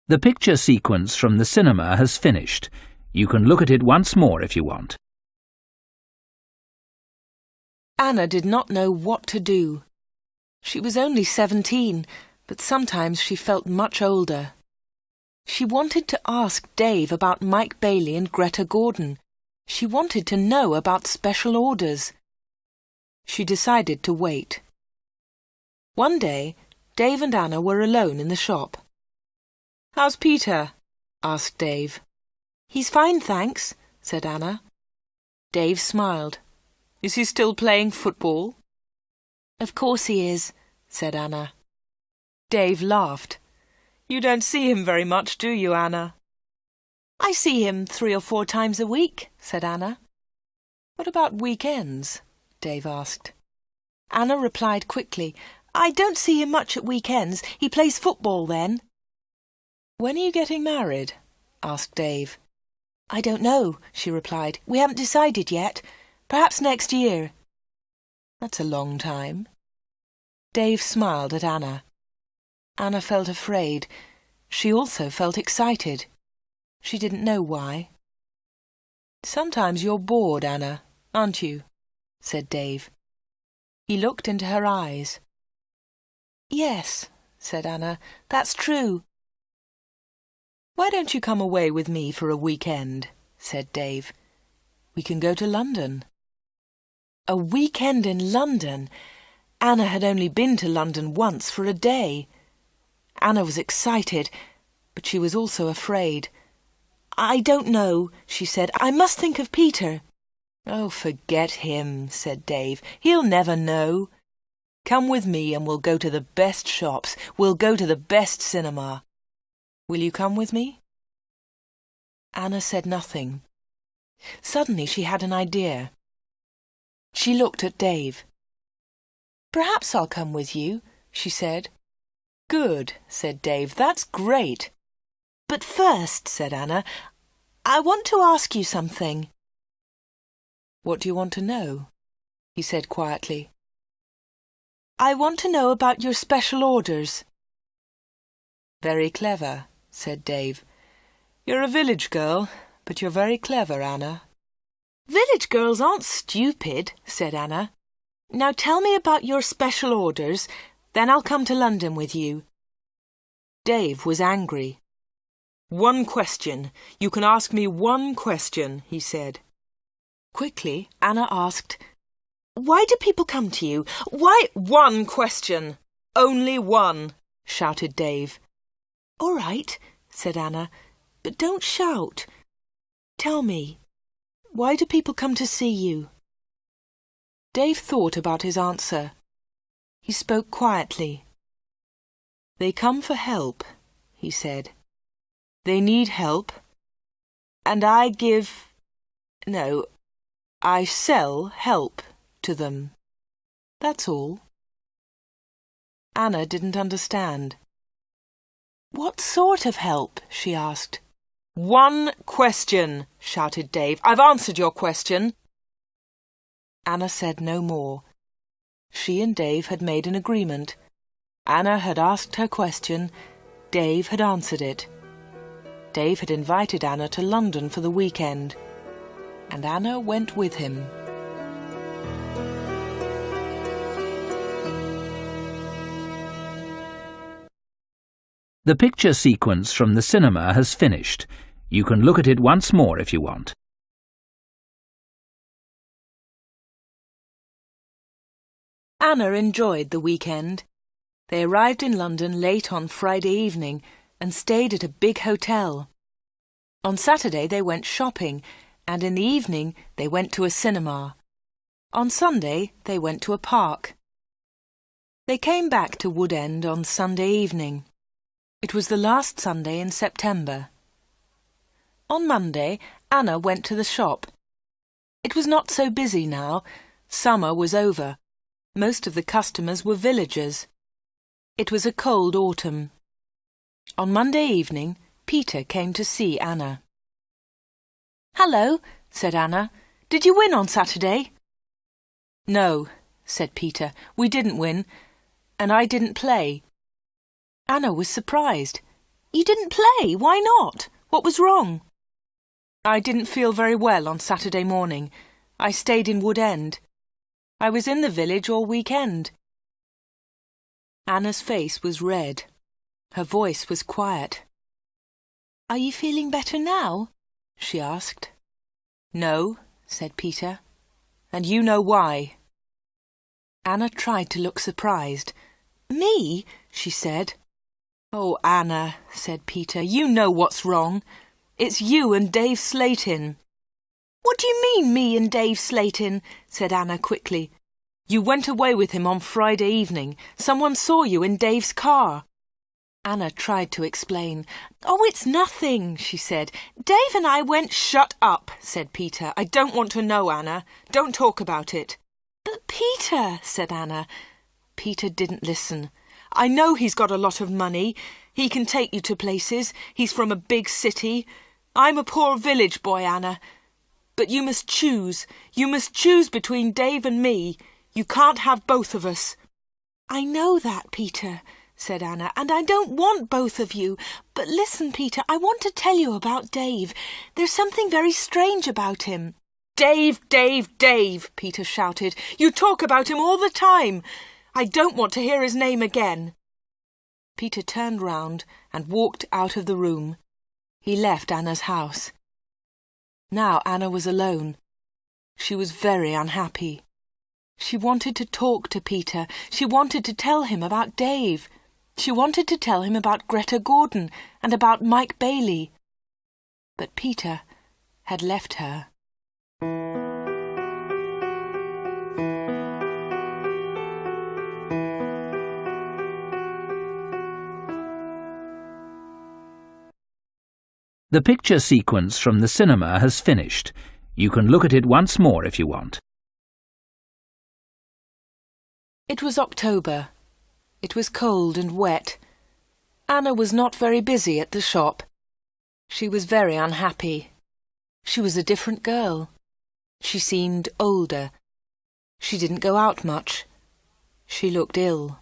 The picture sequence from the cinema has finished. You can look at it once more if you want. Anna did not know what to do. She was only 17, but sometimes she felt much older. She wanted to ask Dave about Mike Bailey and Greta Gordon. She wanted to know about special orders. She decided to wait. One day, Dave and Anna were alone in the shop. "How's Peter?" asked Dave. "He's fine, thanks," said Anna. Dave smiled. "Is he still playing football?" "Of course he is," said Anna. Dave laughed. "You don't see him very much, do you, Anna?" "I see him 3 or 4 times a week," said Anna. "What about weekends?" Dave asked. Anna replied quickly, "I don't see him much at weekends. He plays football then." "When are you getting married?" asked Dave. "I don't know," she replied. "We haven't decided yet. Perhaps next year." "That's a long time." Dave smiled at Anna. Anna felt afraid. She also felt excited. She didn't know why. "Sometimes you're bored, Anna, aren't you?" said Dave. He looked into her eyes. "Yes," said Anna, "that's true." "Why don't you come away with me for a weekend?" said Dave. "We can go to London." A weekend in London! Anna had only been to London once for a day. Anna was excited, but she was also afraid. "I don't know," she said. "I must think of Peter." "Oh, forget him," said Dave. "He'll never know. Come with me and we'll go to the best shops. We'll go to the best cinema. Will you come with me?" Anna said nothing. Suddenly she had an idea. She looked at Dave. "Perhaps I'll come with you," she said. "Good," said Dave. "That's great." "But first," said Anna, "I want to ask you something." "What do you want to know?" he said quietly. "I want to know about your special orders." "Very clever," said Dave. "You're a village girl, but you're very clever, Anna." "Village girls aren't stupid," said Anna. "Now tell me about your special orders, then I'll come to London with you." Dave was angry. "One question. You can ask me one question," he said. Quickly, Anna asked, "Why do people come to you? Why—" "One question! Only one!" shouted Dave. "All right," said Anna, "but don't shout. Tell me, why do people come to see you?" Dave thought about his answer. He spoke quietly. "They come for help," he said. "They need help, and I sell help to them. That's all." Anna didn't understand. "What sort of help?" she asked. "One question," shouted Dave. "I've answered your question." Anna said no more. She and Dave had made an agreement. Anna had asked her question. Dave had answered it. Dave had invited Anna to London for the weekend, and Anna went with him. The picture sequence from the cinema has finished. You can look at it once more if you want. Anna enjoyed the weekend. They arrived in London late on Friday evening and stayed at a big hotel. On Saturday they went shopping, and in the evening they went to a cinema. On Sunday they went to a park. They came back to Wood End on Sunday evening. It was the last Sunday in September. On Monday, Anna went to the shop. It was not so busy now. Summer was over. Most of the customers were villagers. It was a cold autumn. On Monday evening, Peter came to see Anna. "Hello," said Anna. "Did you win on Saturday?" "No," said Peter. "We didn't win, and I didn't play." Anna was surprised. "You didn't play? Why not? What was wrong?" "I didn't feel very well on Saturday morning. I stayed in Wood End. I was in the village all weekend." Anna's face was red. Her voice was quiet. "Are you feeling better now?" she asked. "No," said Peter. "And you know why." Anna tried to look surprised. "Me?" she said. "Oh, Anna," said Peter, "you know what's wrong. It's you and Dave Slatin." "What do you mean, me and Dave Slatin?" said Anna quickly. "You went away with him on Friday evening. Someone saw you in Dave's car." Anna tried to explain. "Oh, it's nothing," she said. "Dave and I went—" "Shut up," said Peter. "I don't want to know, Anna. Don't talk about it." "But Peter," said Anna. Peter didn't listen. "I know he's got a lot of money. He can take you to places. He's from a big city. I'm a poor village boy, Anna. But you must choose. You must choose between Dave and me. You can't have both of us." "I know that, Peter," said Anna, "and I don't want both of you. But listen, Peter, I want to tell you about Dave. There's something very strange about him." "Dave, Dave, Dave," Peter shouted. "You talk about him all the time. I don't want to hear his name again." Peter turned round and walked out of the room. He left Anna's house. Now Anna was alone. She was very unhappy. She wanted to talk to Peter. She wanted to tell him about Dave. She wanted to tell him about Greta Gordon and about Mike Bailey. But Peter had left her. The picture sequence from the cinema has finished. You can look at it once more if you want. It was October. It was cold and wet. Anna was not very busy at the shop. She was very unhappy. She was a different girl. She seemed older. She didn't go out much. She looked ill.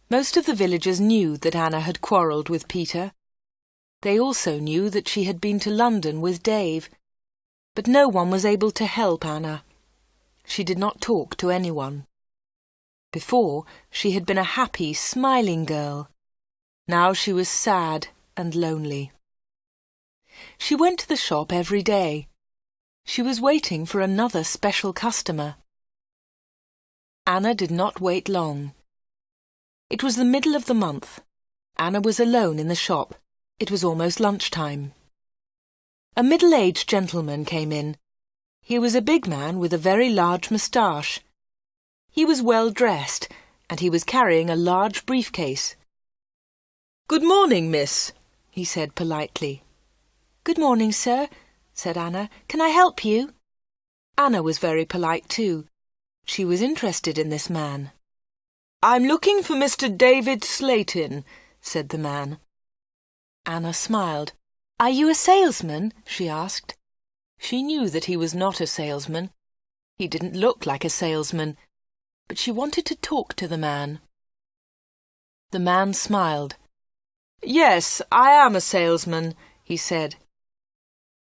Most of the villagers knew that Anna had quarrelled with Peter. They also knew that she had been to London with Dave. But no one was able to help Anna. She did not talk to anyone. Before, she had been a happy, smiling girl. Now she was sad and lonely. She went to the shop every day. She was waiting for another special customer. Anna did not wait long. It was the middle of the month. Anna was alone in the shop. It was almost lunchtime. A middle-aged gentleman came in. He was a big man with a very large moustache. He was well dressed, and he was carrying a large briefcase. "Good morning, miss," he said politely. "Good morning, sir," said Anna. "Can I help you?" Anna was very polite too. She was interested in this man. "I'm looking for Mr. David Slayton," said the man. Anna smiled. "Are you a salesman?" she asked. She knew that he was not a salesman. He didn't look like a salesman, but she wanted to talk to the man. The man smiled. "Yes, I am a salesman," he said.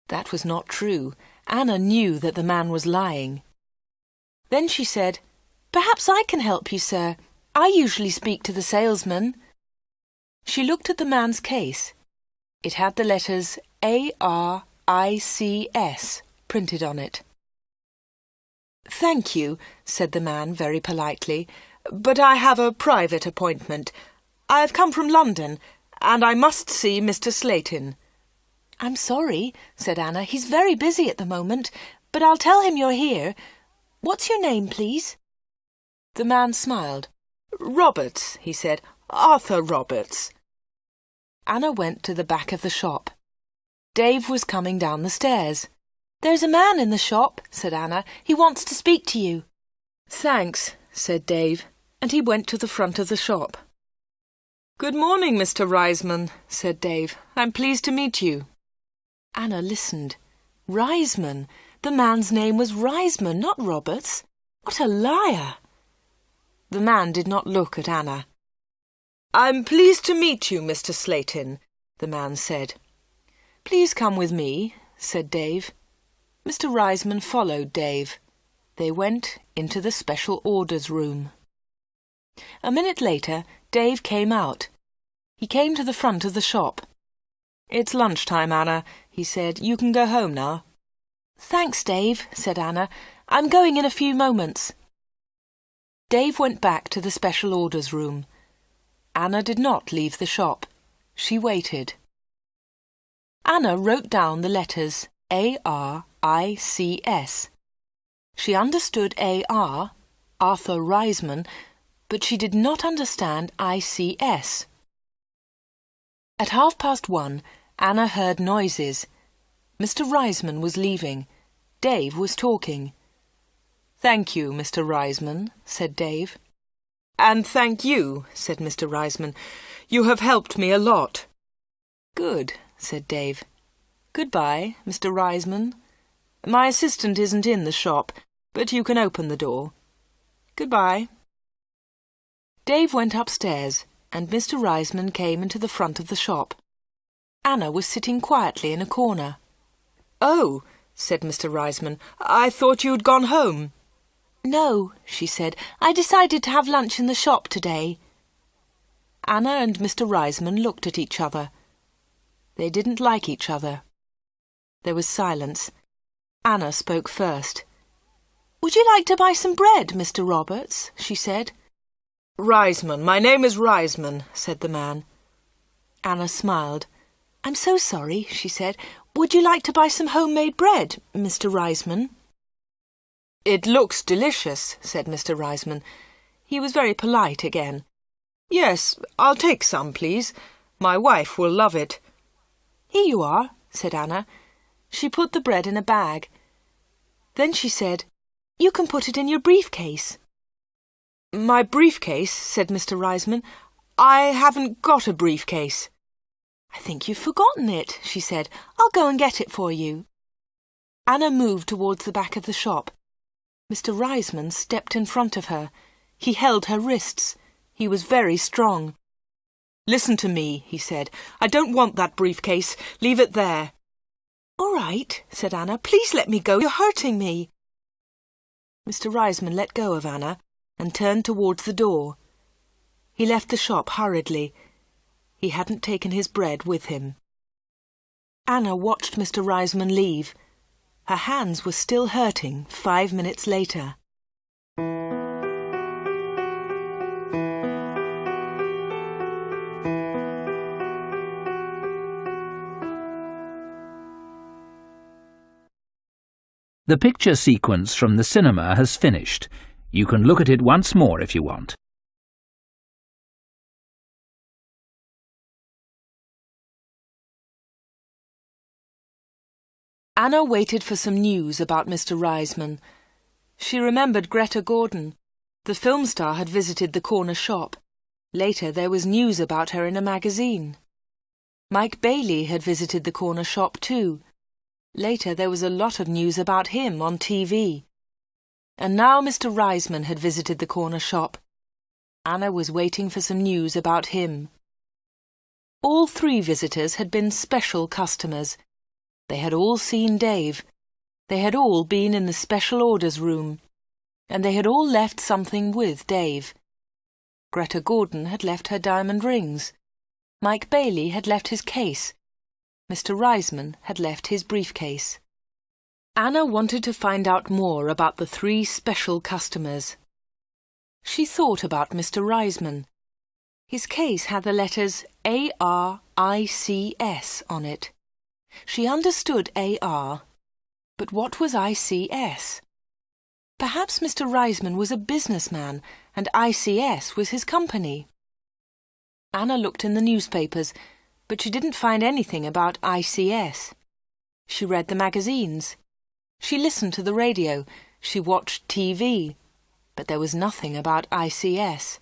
That was not true. Anna knew that the man was lying. Then she said, "Perhaps I can help you, sir. I usually speak to the salesman." She looked at the man's case. It had the letters ARICS printed on it. "Thank you," said the man very politely, "but I have a private appointment. I've come from London, and I must see Mr. Slayton." "I'm sorry," said Anna. "He's very busy at the moment, but I'll tell him you're here. What's your name, please?" The man smiled. "Roberts," he said. "Arthur Roberts." Anna went to the back of the shop. Dave was coming down the stairs. "There's a man in the shop," said Anna. "He wants to speak to you." "Thanks," said Dave, and he went to the front of the shop. "Good morning, Mr. Reisman," said Dave. "I'm pleased to meet you." Anna listened. Reisman! The man's name was Reisman, not Roberts. What a liar! The man did not look at Anna. "I'm pleased to meet you, Mr. Slayton," the man said. "Please come with me," said Dave. Mr. Reisman followed Dave. They went into the special orders room. A minute later, Dave came out. He came to the front of the shop. "It's lunchtime, Anna," he said. "You can go home now." "Thanks, Dave," said Anna. "I'm going in a few moments." Dave went back to the special orders room. Anna did not leave the shop. She waited. Anna wrote down the letters ARICS. She understood AR, Arthur Reisman, but she did not understand ICS. At 1:30, Anna heard noises. Mr. Reisman was leaving. Dave was talking. "Thank you, Mr. Reisman," said Dave. "And thank you," said Mr. Reisman. "You have helped me a lot." "Good," said Dave. "Goodbye, Mr. Reisman. My assistant isn't in the shop, but you can open the door. Goodbye." Dave went upstairs, and Mr. Reisman came into the front of the shop. Anna was sitting quietly in a corner. "Oh," said Mr. Reisman, "I thought you'd gone home." "No," she said. "I decided to have lunch in the shop today." Anna and Mr. Reisman looked at each other. They didn't like each other. There was silence. Anna spoke first. "Would you like to buy some bread, Mr. Roberts?" she said. "Reisman, my name is Reisman," said the man. Anna smiled. "I'm so sorry," she said. "Would you like to buy some homemade bread, Mr. Reisman?" "It looks delicious," said Mr. Reisman. He was very polite again. "Yes, I'll take some, please. My wife will love it." "Here you are," said Anna. She put the bread in a bag. Then she said, "You can put it in your briefcase." "My briefcase?" said Mr. Reisman. "I haven't got a briefcase." "I think you've forgotten it," she said. "I'll go and get it for you." Anna moved towards the back of the shop. Mr. Reisman stepped in front of her. He held her wrists. He was very strong. "Listen to me," he said. "I don't want that briefcase. Leave it there." "All right," said Anna. "Please let me go. You're hurting me." Mr. Reisman let go of Anna and turned towards the door. He left the shop hurriedly. He hadn't taken his bread with him. Anna watched Mr. Reisman leave. Her hands were still hurting 5 minutes later. The picture sequence from the cinema has finished. You can look at it once more if you want. Anna waited for some news about Mr. Reisman. She remembered Greta Gordon. The film star had visited the corner shop. Later there was news about her in a magazine. Mike Bailey had visited the corner shop too. Later there was a lot of news about him on TV. And now Mr. Reisman had visited the corner shop. Anna was waiting for some news about him. All 3 visitors had been special customers. They had all seen Dave. They had all been in the special orders room. And they had all left something with Dave. Greta Gordon had left her diamond rings. Mike Bailey had left his case. Mr. Reisman had left his briefcase. Anna wanted to find out more about the 3 special customers. She thought about Mr. Reisman. His case had the letters ARICS on it. She understood AR, but what was ICS? Perhaps Mr. Reisman was a businessman and ICS was his company. Anna looked in the newspapers, but she didn't find anything about ICS. She read the magazines. She listened to the radio. She watched TV. But there was nothing about ICS.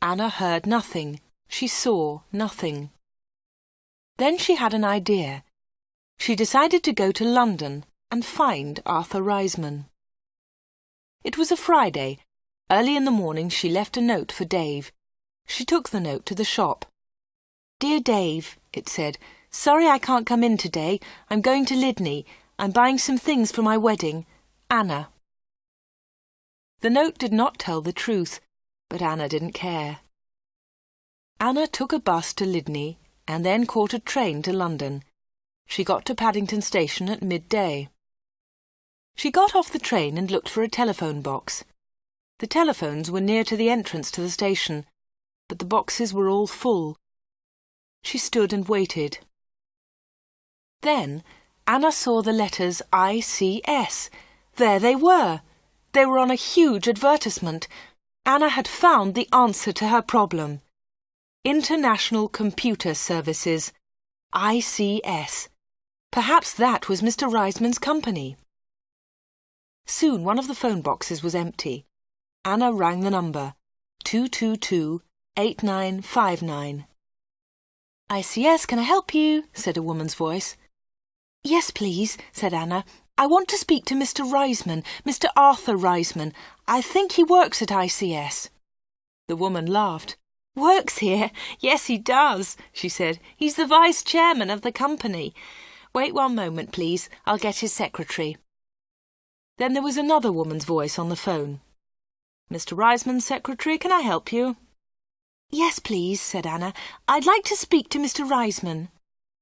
Anna heard nothing. She saw nothing. Then she had an idea. She decided to go to London and find Arthur Reisman. It was a Friday. Early in the morning she left a note for Dave. She took the note to the shop. "Dear Dave," it said, "sorry I can't come in today. I'm going to Lydney. I'm buying some things for my wedding. Anna." The note did not tell the truth, but Anna didn't care. Anna took a bus to Lydney and then caught a train to London. She got to Paddington Station at midday. She got off the train and looked for a telephone box. The telephones were near to the entrance to the station, but the boxes were all full. She stood and waited. Then Anna saw the letters ICS. There they were. They were on a huge advertisement. Anna had found the answer to her problem. International Computer Services. ICS. Perhaps that was Mr. Reisman's company. Soon one of the phone boxes was empty. Anna rang the number, 222-8959. "ICS, can I help you?" said a woman's voice. "Yes, please," said Anna. "I want to speak to Mr. Reisman, Mr. Arthur Reisman. I think he works at ICS." The woman laughed. "Works here? Yes, he does," she said. "He's the vice chairman of the company. Wait 1 moment, please. I'll get his secretary." Then there was another woman's voice on the phone. "Mr. Reisman's secretary, can I help you?" "Yes, please," said Anna. "I'd like to speak to Mr. Reisman."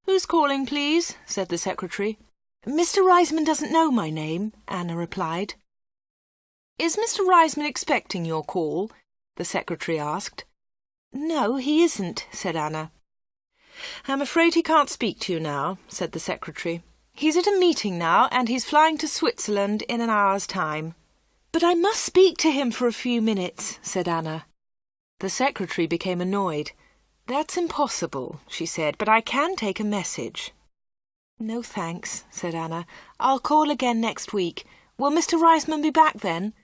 "Who's calling, please?" said the secretary. "Mr. Reisman doesn't know my name," Anna replied. "Is Mr. Reisman expecting your call?" the secretary asked. "No, he isn't," said Anna. "I'm afraid he can't speak to you now," said the secretary. "He's at a meeting now, and he's flying to Switzerland in an hour's time." "But I must speak to him for a few minutes," said Anna. The secretary became annoyed. "That's impossible," she said, "but I can take a message." "No, thanks," said Anna. "I'll call again next week. Will Mr. Reisman be back then?"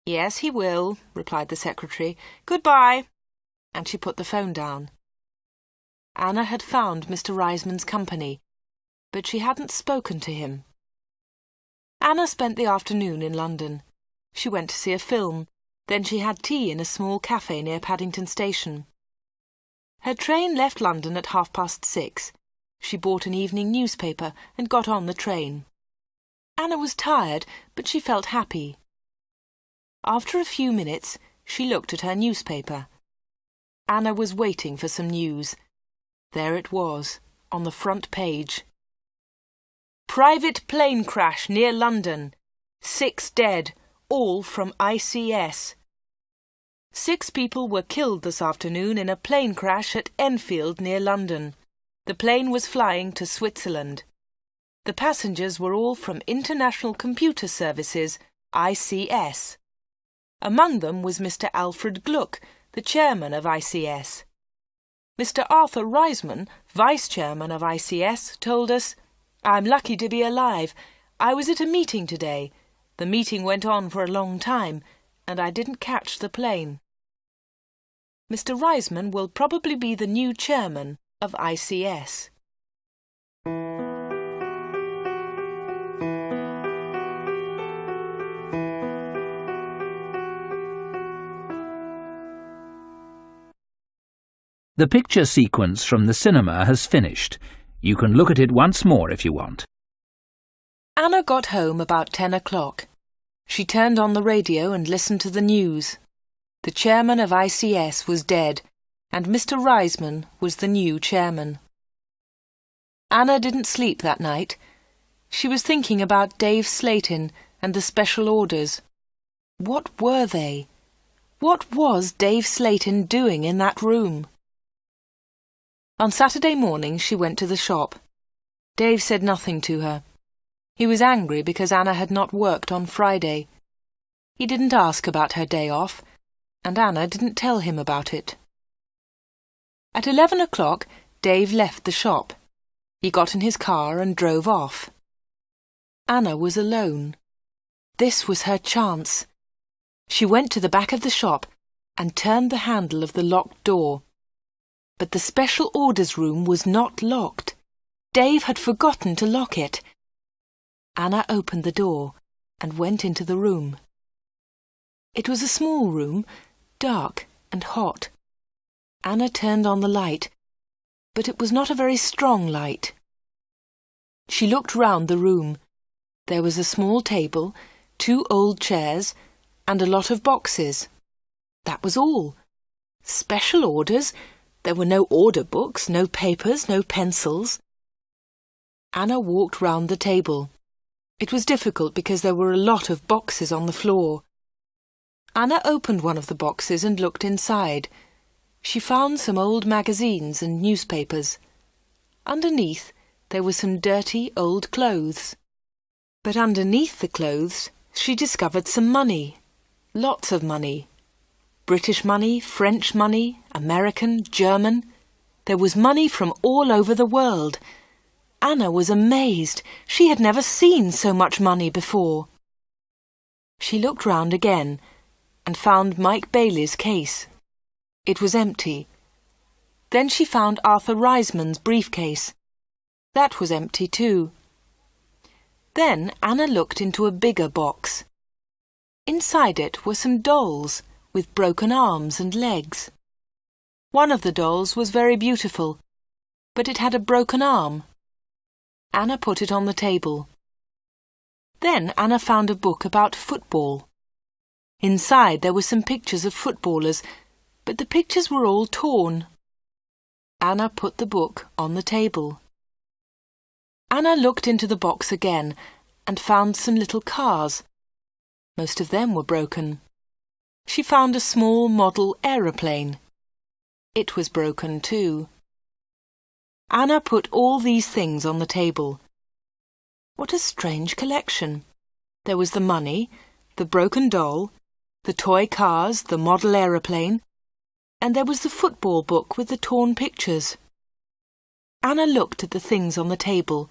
"Yes, he will," replied the secretary. "Goodbye." And she put the phone down. Anna had found Mr. Reisman's company, but she hadn't spoken to him. Anna spent the afternoon in London. She went to see a film. Then she had tea in a small cafe near Paddington Station. Her train left London at 6:30. She bought an evening newspaper and got on the train. Anna was tired, but she felt happy. After a few minutes, she looked at her newspaper. Anna was waiting for some news. There it was, on the front page. "Private plane crash near London. 6 dead, all from ICS. 6 people were killed this afternoon in a plane crash at Enfield near London. The plane was flying to Switzerland. The passengers were all from International Computer Services, ICS. Among them was Mr. Alfred Gluck, the chairman of ICS. Mr. Arthur Reisman, vice chairman of ICS, told us, 'I'm lucky to be alive. I was at a meeting today. The meeting went on for a long time, and I didn't catch the plane.' Mr. Reisman will probably be the new chairman of ICS. The picture sequence from the cinema has finished. You can look at it once more if you want. Anna got home about 10 o'clock. She turned on the radio and listened to the news. The chairman of ICS was dead, and Mr. Reisman was the new chairman. Anna didn't sleep that night. She was thinking about Dave Slatin and the special orders. What were they? What was Dave Slatin doing in that room? On Saturday morning she went to the shop. Dave said nothing to her. He was angry because Anna had not worked on Friday. He didn't ask about her day off, and Anna didn't tell him about it. At 11 o'clock, Dave left the shop. He got in his car and drove off. Anna was alone. This was her chance. She went to the back of the shop and turned the handle of the locked door. But the special orders room was not locked. Dave had forgotten to lock it. Anna opened the door and went into the room. It was a small room, dark and hot. Anna turned on the light, but it was not a very strong light. She looked round the room. There was a small table, 2 old chairs, and a lot of boxes. That was all. Special orders? There were no order books, no papers, no pencils. Anna walked round the table. It was difficult because there were a lot of boxes on the floor. Anna opened one of the boxes and looked inside. She found some old magazines and newspapers. Underneath, there were some dirty old clothes. But underneath the clothes, she discovered some money. Lots of money. British money, French money, American, German. There was money from all over the world. Anna was amazed. She had never seen so much money before. She looked round again and found Mike Bailey's case. It was empty. Then she found Arthur Reisman's briefcase. That was empty too. Then Anna looked into a bigger box. Inside it were some dolls with broken arms and legs. One of the dolls was very beautiful, but it had a broken arm. Anna put it on the table. Then Anna found a book about football. Inside there were some pictures of footballers, but the pictures were all torn. Anna put the book on the table. Anna looked into the box again and found some little cars. Most of them were broken. She found a small model aeroplane. It was broken too. Anna put all these things on the table. What a strange collection! There was the money, the broken doll, the toy cars, the model aeroplane, and there was the football book with the torn pictures. Anna looked at the things on the table.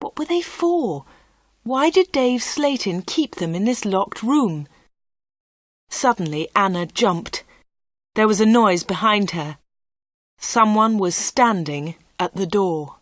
What were they for? Why did Dave Slayton keep them in this locked room? Suddenly Anna jumped. There was a noise behind her. Someone was standing at the door.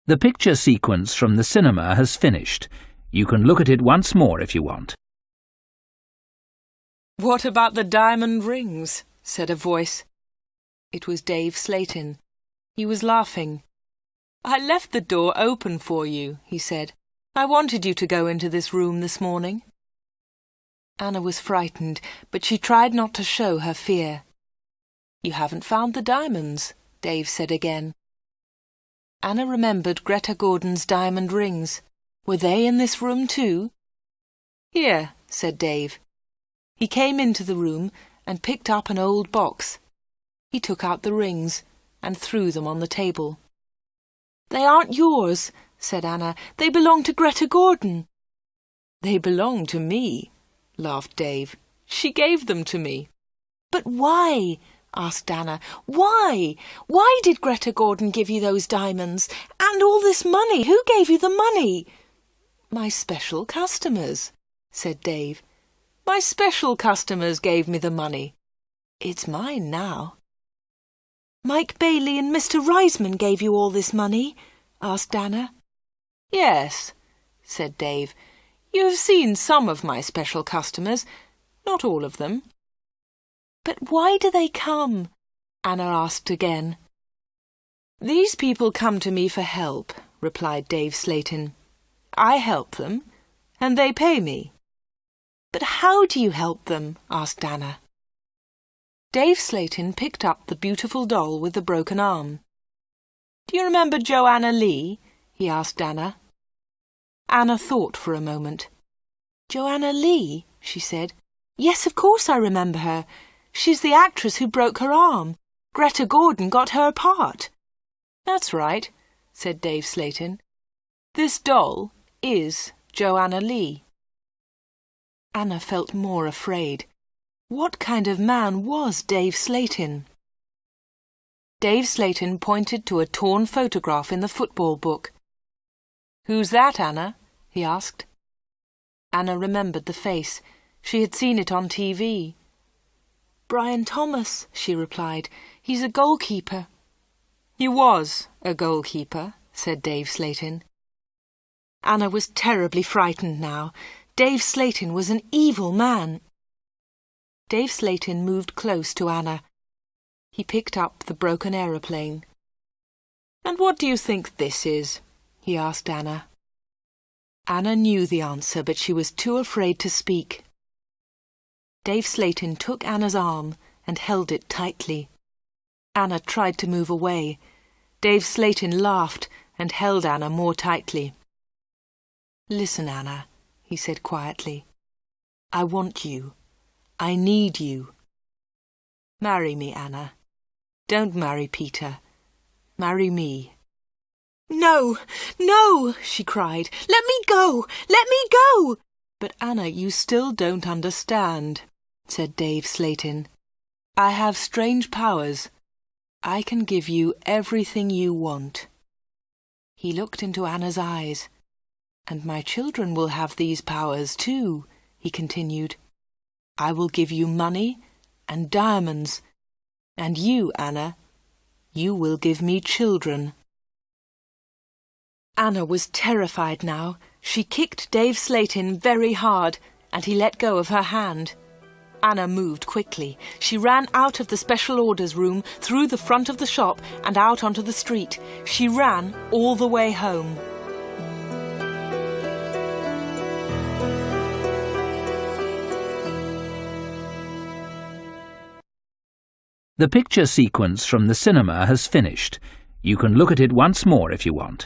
The picture sequence from the cinema has finished. You can look at it once more if you want. "What about the diamond rings?" said a voice. It was Dave Slayton. He was laughing. "I left the door open for you," he said. "I wanted you to go into this room this morning." Anna was frightened, but she tried not to show her fear. "You haven't found the diamonds," Dave said again. Anna remembered Greta Gordon's diamond rings. Were they in this room too? "Here," said Dave. He came into the room and picked up an old box. He took out the rings and threw them on the table. "They aren't yours," said Anna. "They belong to Greta Gordon." "They belong to me," laughed Dave. "She gave them to me." "But why?" asked Anna. "Why? Why did Greta Gordon give you those diamonds? And all this money? Who gave you the money?" "My special customers," said Dave. "My special customers gave me the money. It's mine now." "Mike Bailey and Mr. Reisman gave you all this money?" asked Anna. "Yes," said Dave. "You have seen some of my special customers, not all of them." "But why do they come?" Anna asked again. "These people come to me for help," replied Dave Slayton. "I help them, and they pay me." "But how do you help them?" asked Anna. Dave Slayton picked up the beautiful doll with the broken arm. "Do you remember Joanna Lee?" he asked Anna. Anna thought for a moment. "Joanna Lee?" she said. "Yes, of course I remember her. She's the actress who broke her arm. Greta Gordon got her part." "That's right," said Dave Slayton. "This doll is Joanna Lee." Anna felt more afraid. What kind of man was Dave Slayton? Dave Slayton pointed to a torn photograph in the football book. "Who's that, Anna?" he asked. Anna remembered the face. She had seen it on TV. "Brian Thomas," she replied. "He's a goalkeeper." "He was a goalkeeper," said Dave Slayton. Anna was terribly frightened now. Dave Slayton was an evil man. Dave Slayton moved close to Anna. He picked up the broken aeroplane. "And what do you think this is?" he asked Anna. Anna knew the answer, but she was too afraid to speak. Dave Slayton took Anna's arm and held it tightly. Anna tried to move away. Dave Slayton laughed and held Anna more tightly. "Listen, Anna," he said quietly. "I want you. I need you. Marry me, Anna. Don't marry Peter. Marry me." "No, no," she cried. "Let me go! Let me go!" "But Anna, you still don't understand," said Dave Slayton. "I have strange powers. I can give you everything you want." He looked into Anna's eyes. "And my children will have these powers too," he continued. "I will give you money and diamonds. And you, Anna, you will give me children." Anna was terrified now. She kicked Dave Slayton very hard, and he let go of her hand. Anna moved quickly. She ran out of the special orders room, through the front of the shop, and out onto the street. She ran all the way home. The picture sequence from the cinema has finished. You can look at it once more if you want.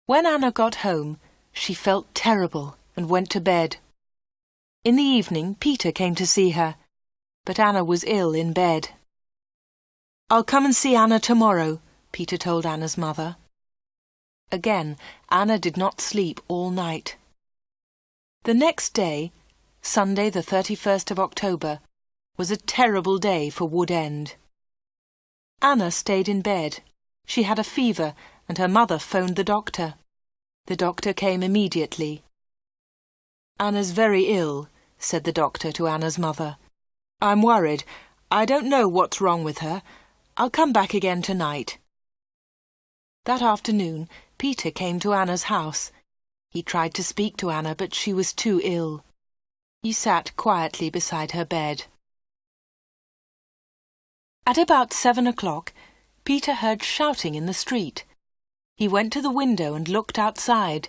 When Anna got home, she felt terrible and went to bed. In the evening, Peter came to see her, but Anna was ill in bed. "I'll come and see Anna tomorrow," Peter told Anna's mother. Again, Anna did not sleep all night. The next day, Sunday the 31st of October, was a terrible day for Wood End. Anna stayed in bed. She had a fever and her mother phoned the doctor. The doctor came immediately. "Anna's very ill," said the doctor to Anna's mother. "I'm worried. I don't know what's wrong with her. I'll come back again tonight." That afternoon, Peter came to Anna's house. He tried to speak to Anna, but she was too ill. He sat quietly beside her bed. At about 7 o'clock, Peter heard shouting in the street. He went to the window and looked outside.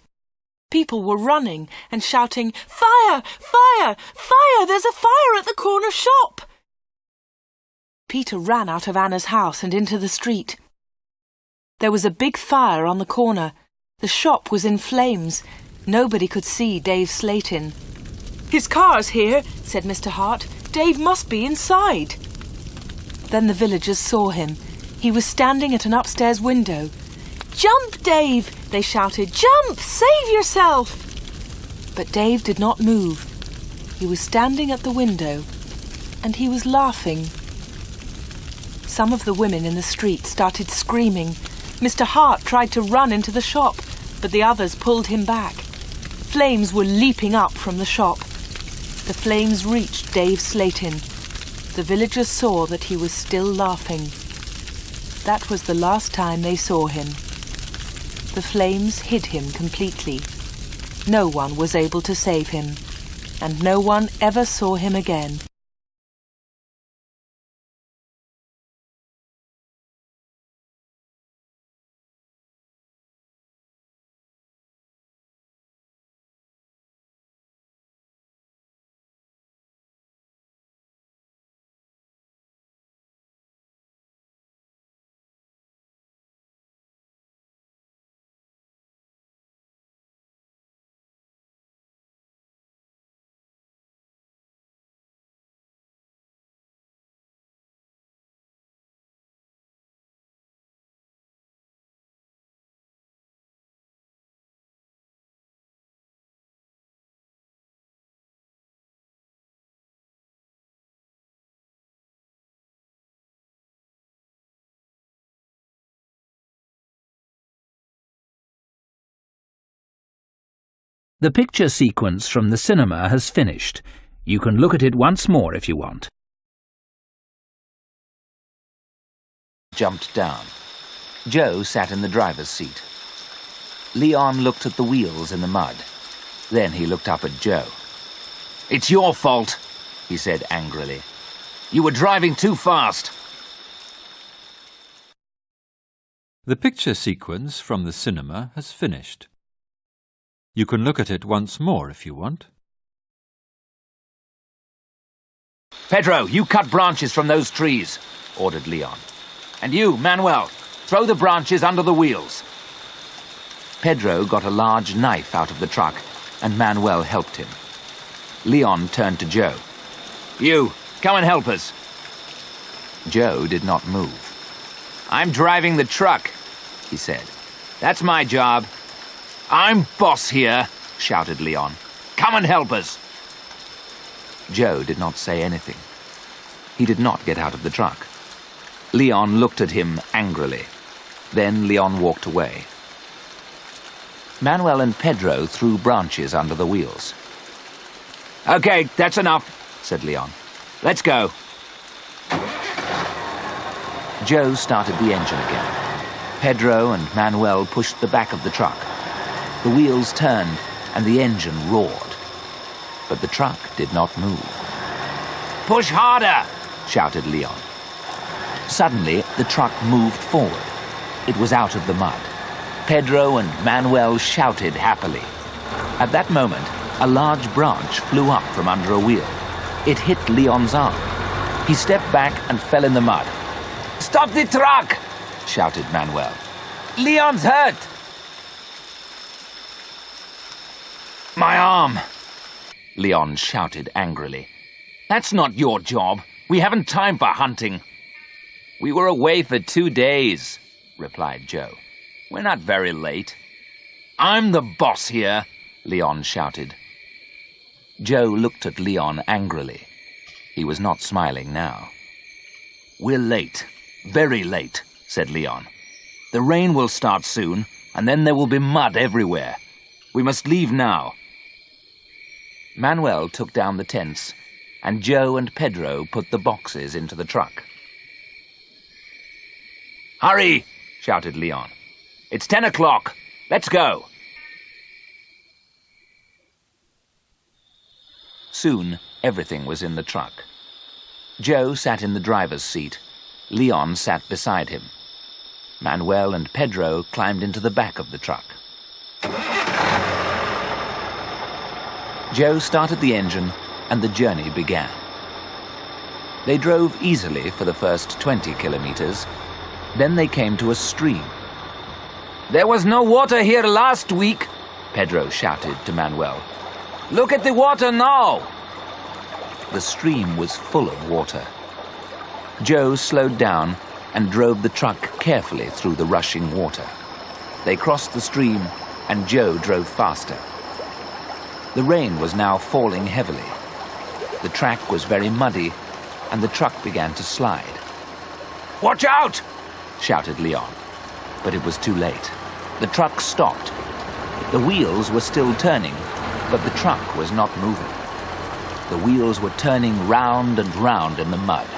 People were running and shouting, "Fire! Fire! Fire! There's a fire at the corner shop!" Peter ran out of Anna's house and into the street. There was a big fire on the corner. The shop was in flames. Nobody could see Dave Slayton. "His car's here," said Mr. Hart. "Dave must be inside." Then the villagers saw him. He was standing at an upstairs window. "Jump, Dave!" they shouted. "Jump! Save yourself!" But Dave did not move. He was standing at the window, and he was laughing. Some of the women in the street started screaming. Mr. Hart tried to run into the shop, but the others pulled him back. Flames were leaping up from the shop. The flames reached Dave Slayton. The villagers saw that he was still laughing. That was the last time they saw him. The flames hid him completely. No one was able to save him, and no one ever saw him again. The picture sequence from the cinema has finished. You can look at it once more if you want. Jumped down. Joe sat in the driver's seat. Leon looked at the wheels in the mud. Then he looked up at Joe. "It's your fault," he said angrily. "You were driving too fast." The picture sequence from the cinema has finished. You can look at it once more if you want. "Pedro, you cut branches from those trees," ordered Leon. "And you, Manuel, throw the branches under the wheels." Pedro got a large knife out of the truck, and Manuel helped him. Leon turned to Joe. "You, come and help us." Joe did not move. "I'm driving the truck," he said. "That's my job." "I'm boss here," shouted Leon. "Come and help us." Joe did not say anything. He did not get out of the truck. Leon looked at him angrily. Then Leon walked away. Manuel and Pedro threw branches under the wheels. "Okay, that's enough," said Leon. "Let's go." Joe started the engine again. Pedro and Manuel pushed the back of the truck. The wheels turned and the engine roared. But the truck did not move. "Push harder!" shouted Leon. Suddenly, the truck moved forward. It was out of the mud. Pedro and Manuel shouted happily. At that moment, A large branch flew up from under a wheel. It hit Leon's arm. He stepped back and fell in the mud. "Stop the truck!" shouted Manuel. "Leon's hurt!" "My arm!" Leon shouted angrily. "That's not your job. We haven't time for hunting." "We were away for 2 days," replied Joe. "We're not very late." "I'm the boss here," Leon shouted. Joe looked at Leon angrily. He was not smiling now. "We're late, very late," said Leon. "The rain will start soon, and then there will be mud everywhere. We must leave now." Manuel took down the tents, and Joe and Pedro put the boxes into the truck. "Hurry!" shouted Leon. "It's 10 o'clock. Let's go." Soon, everything was in the truck. Joe sat in the driver's seat. Leon sat beside him. Manuel and Pedro climbed into the back of the truck. Joe started the engine, and the journey began. They drove easily for the first 20 kilometers. Then they came to a stream. "There was no water here last week," Pedro shouted to Manuel. "Look at the water now!" The stream was full of water. Joe slowed down and drove the truck carefully through the rushing water. They crossed the stream, and Joe drove faster. The rain was now falling heavily. The track was very muddy, and the truck began to slide. "Watch out!" shouted Leon. But it was too late. The truck stopped. The wheels were still turning, but the truck was not moving. The wheels were turning round and round in the mud.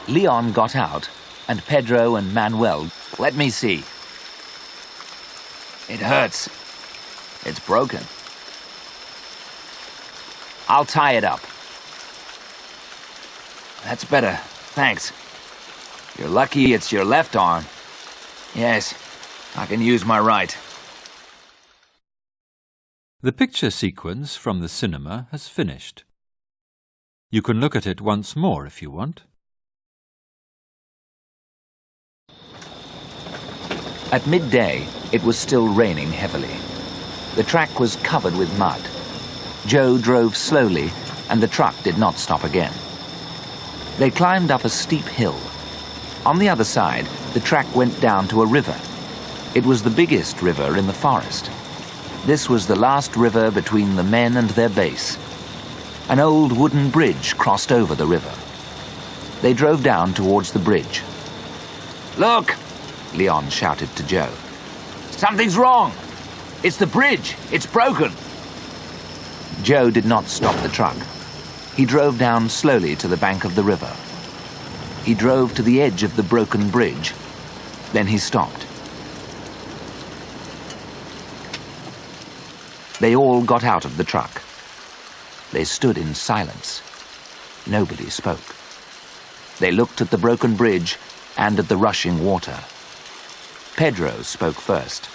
Leon got out, and Pedro and Manuel, "Let me see." "It hurts. It's broken." "I'll tie it up." "That's better, thanks. You're lucky it's your left arm." "Yes, I can use my right." The picture sequence from the cinema has finished. You can look at it once more if you want. At midday, it was still raining heavily. The track was covered with mud. Joe drove slowly, and the truck did not stop again. They climbed up a steep hill. On the other side, the track went down to a river. It was the biggest river in the forest. This was the last river between the men and their base. An old wooden bridge crossed over the river. They drove down towards the bridge. "Look!" Leon shouted to Joe. "Something's wrong! It's the bridge! It's broken!" Joe did not stop the truck. He drove down slowly to the bank of the river. He drove to the edge of the broken bridge. Then he stopped. They all got out of the truck. They stood in silence. Nobody spoke. They looked at the broken bridge and at the rushing water. Pedro spoke first.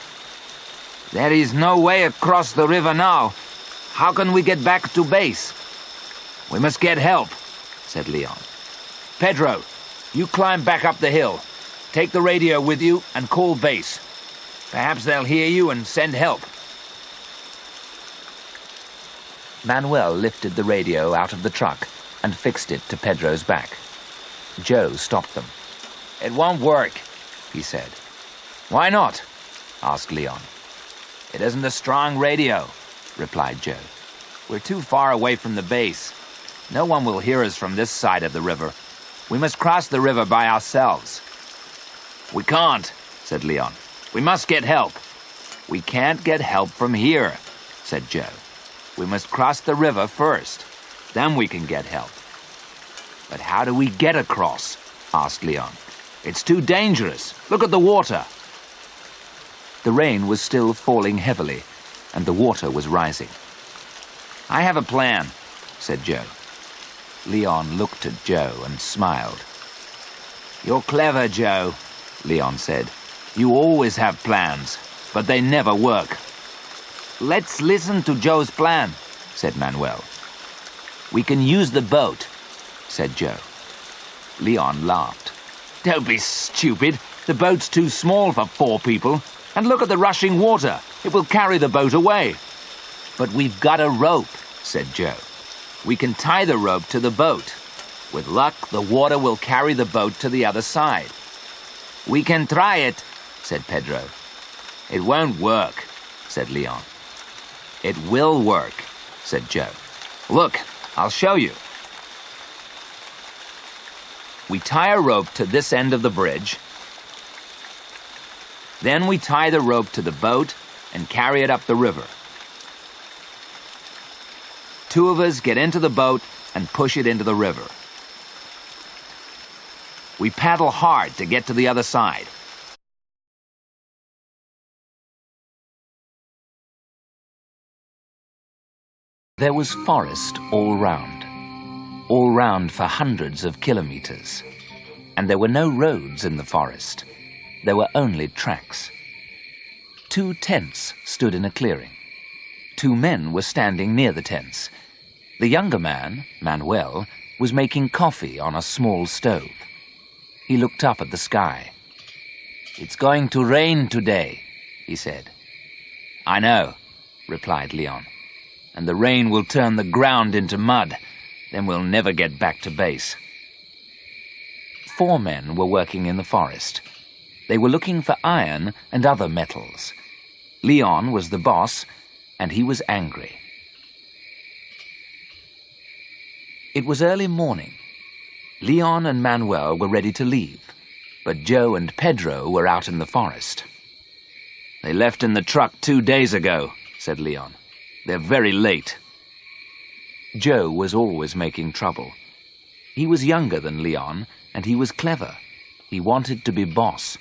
"There is no way across the river now. How can we get back to base?" "We must get help," said Leon. "Pedro, you climb back up the hill. Take the radio with you and call base. Perhaps they'll hear you and send help." Manuel lifted the radio out of the truck and fixed it to Pedro's back. Joe stopped them. "It won't work," he said. "Why not?" asked Leon. "It isn't a strong radio," replied Joe. "We're too far away from the base. No one will hear us from this side of the river. We must cross the river by ourselves." "We can't," said Leon. "We must get help." "We can't get help from here," said Joe. "We must cross the river first. Then we can get help." "But how do we get across?" asked Leon. "It's too dangerous. Look at the water." The rain was still falling heavily, and the water was rising. "I have a plan," said Joe. Leon looked at Joe and smiled. "You're clever, Joe," Leon said. "You always have plans, but they never work." Let's listen to Joe's plan, said Manuel. We can use the boat, said Joe. Leon laughed. Don't be stupid. The boat's too small for 4 people. And look at the rushing water. It will carry the boat away. But we've got a rope, said Joe. We can tie the rope to the boat. With luck, the water will carry the boat to the other side. We can try it, said Pedro. It won't work, said Leon. It will work, said Joe. Look, I'll show you. We tie a rope to this end of the bridge. Then we tie the rope to the boat and carry it up the river. 2 of us get into the boat and push it into the river. We paddle hard to get to the other side. There was forest all round for hundreds of kilometers. And there were no roads in the forest. There were only tracks. 2 tents stood in a clearing. 2 men were standing near the tents. The younger man, Manuel, was making coffee on a small stove. He looked up at the sky. It's going to rain today, he said. I know, replied Leon. And the rain will turn the ground into mud. Then we'll never get back to base. 4 men were working in the forest. They were looking for iron and other metals. Leon was the boss, and he was angry. It was early morning. Leon and Manuel were ready to leave, but Joe and Pedro were out in the forest. They left in the truck 2 days ago, said Leon. They're very late. Joe was always making trouble. He was younger than Leon, and he was clever. He wanted to be boss.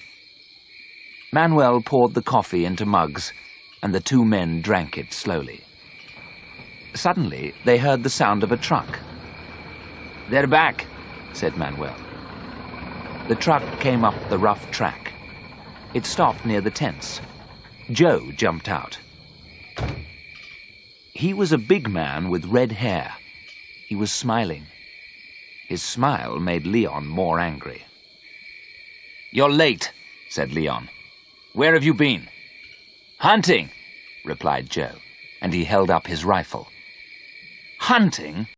Manuel poured the coffee into mugs, and the 2 men drank it slowly. Suddenly, they heard the sound of a truck. They're back, said Manuel. The truck came up the rough track. It stopped near the tents. Joe jumped out. He was a big man with red hair. He was smiling. His smile made Leon more angry. You're late, said Leon. Where have you been? Hunting, replied Joe, and he held up his rifle. Hunting?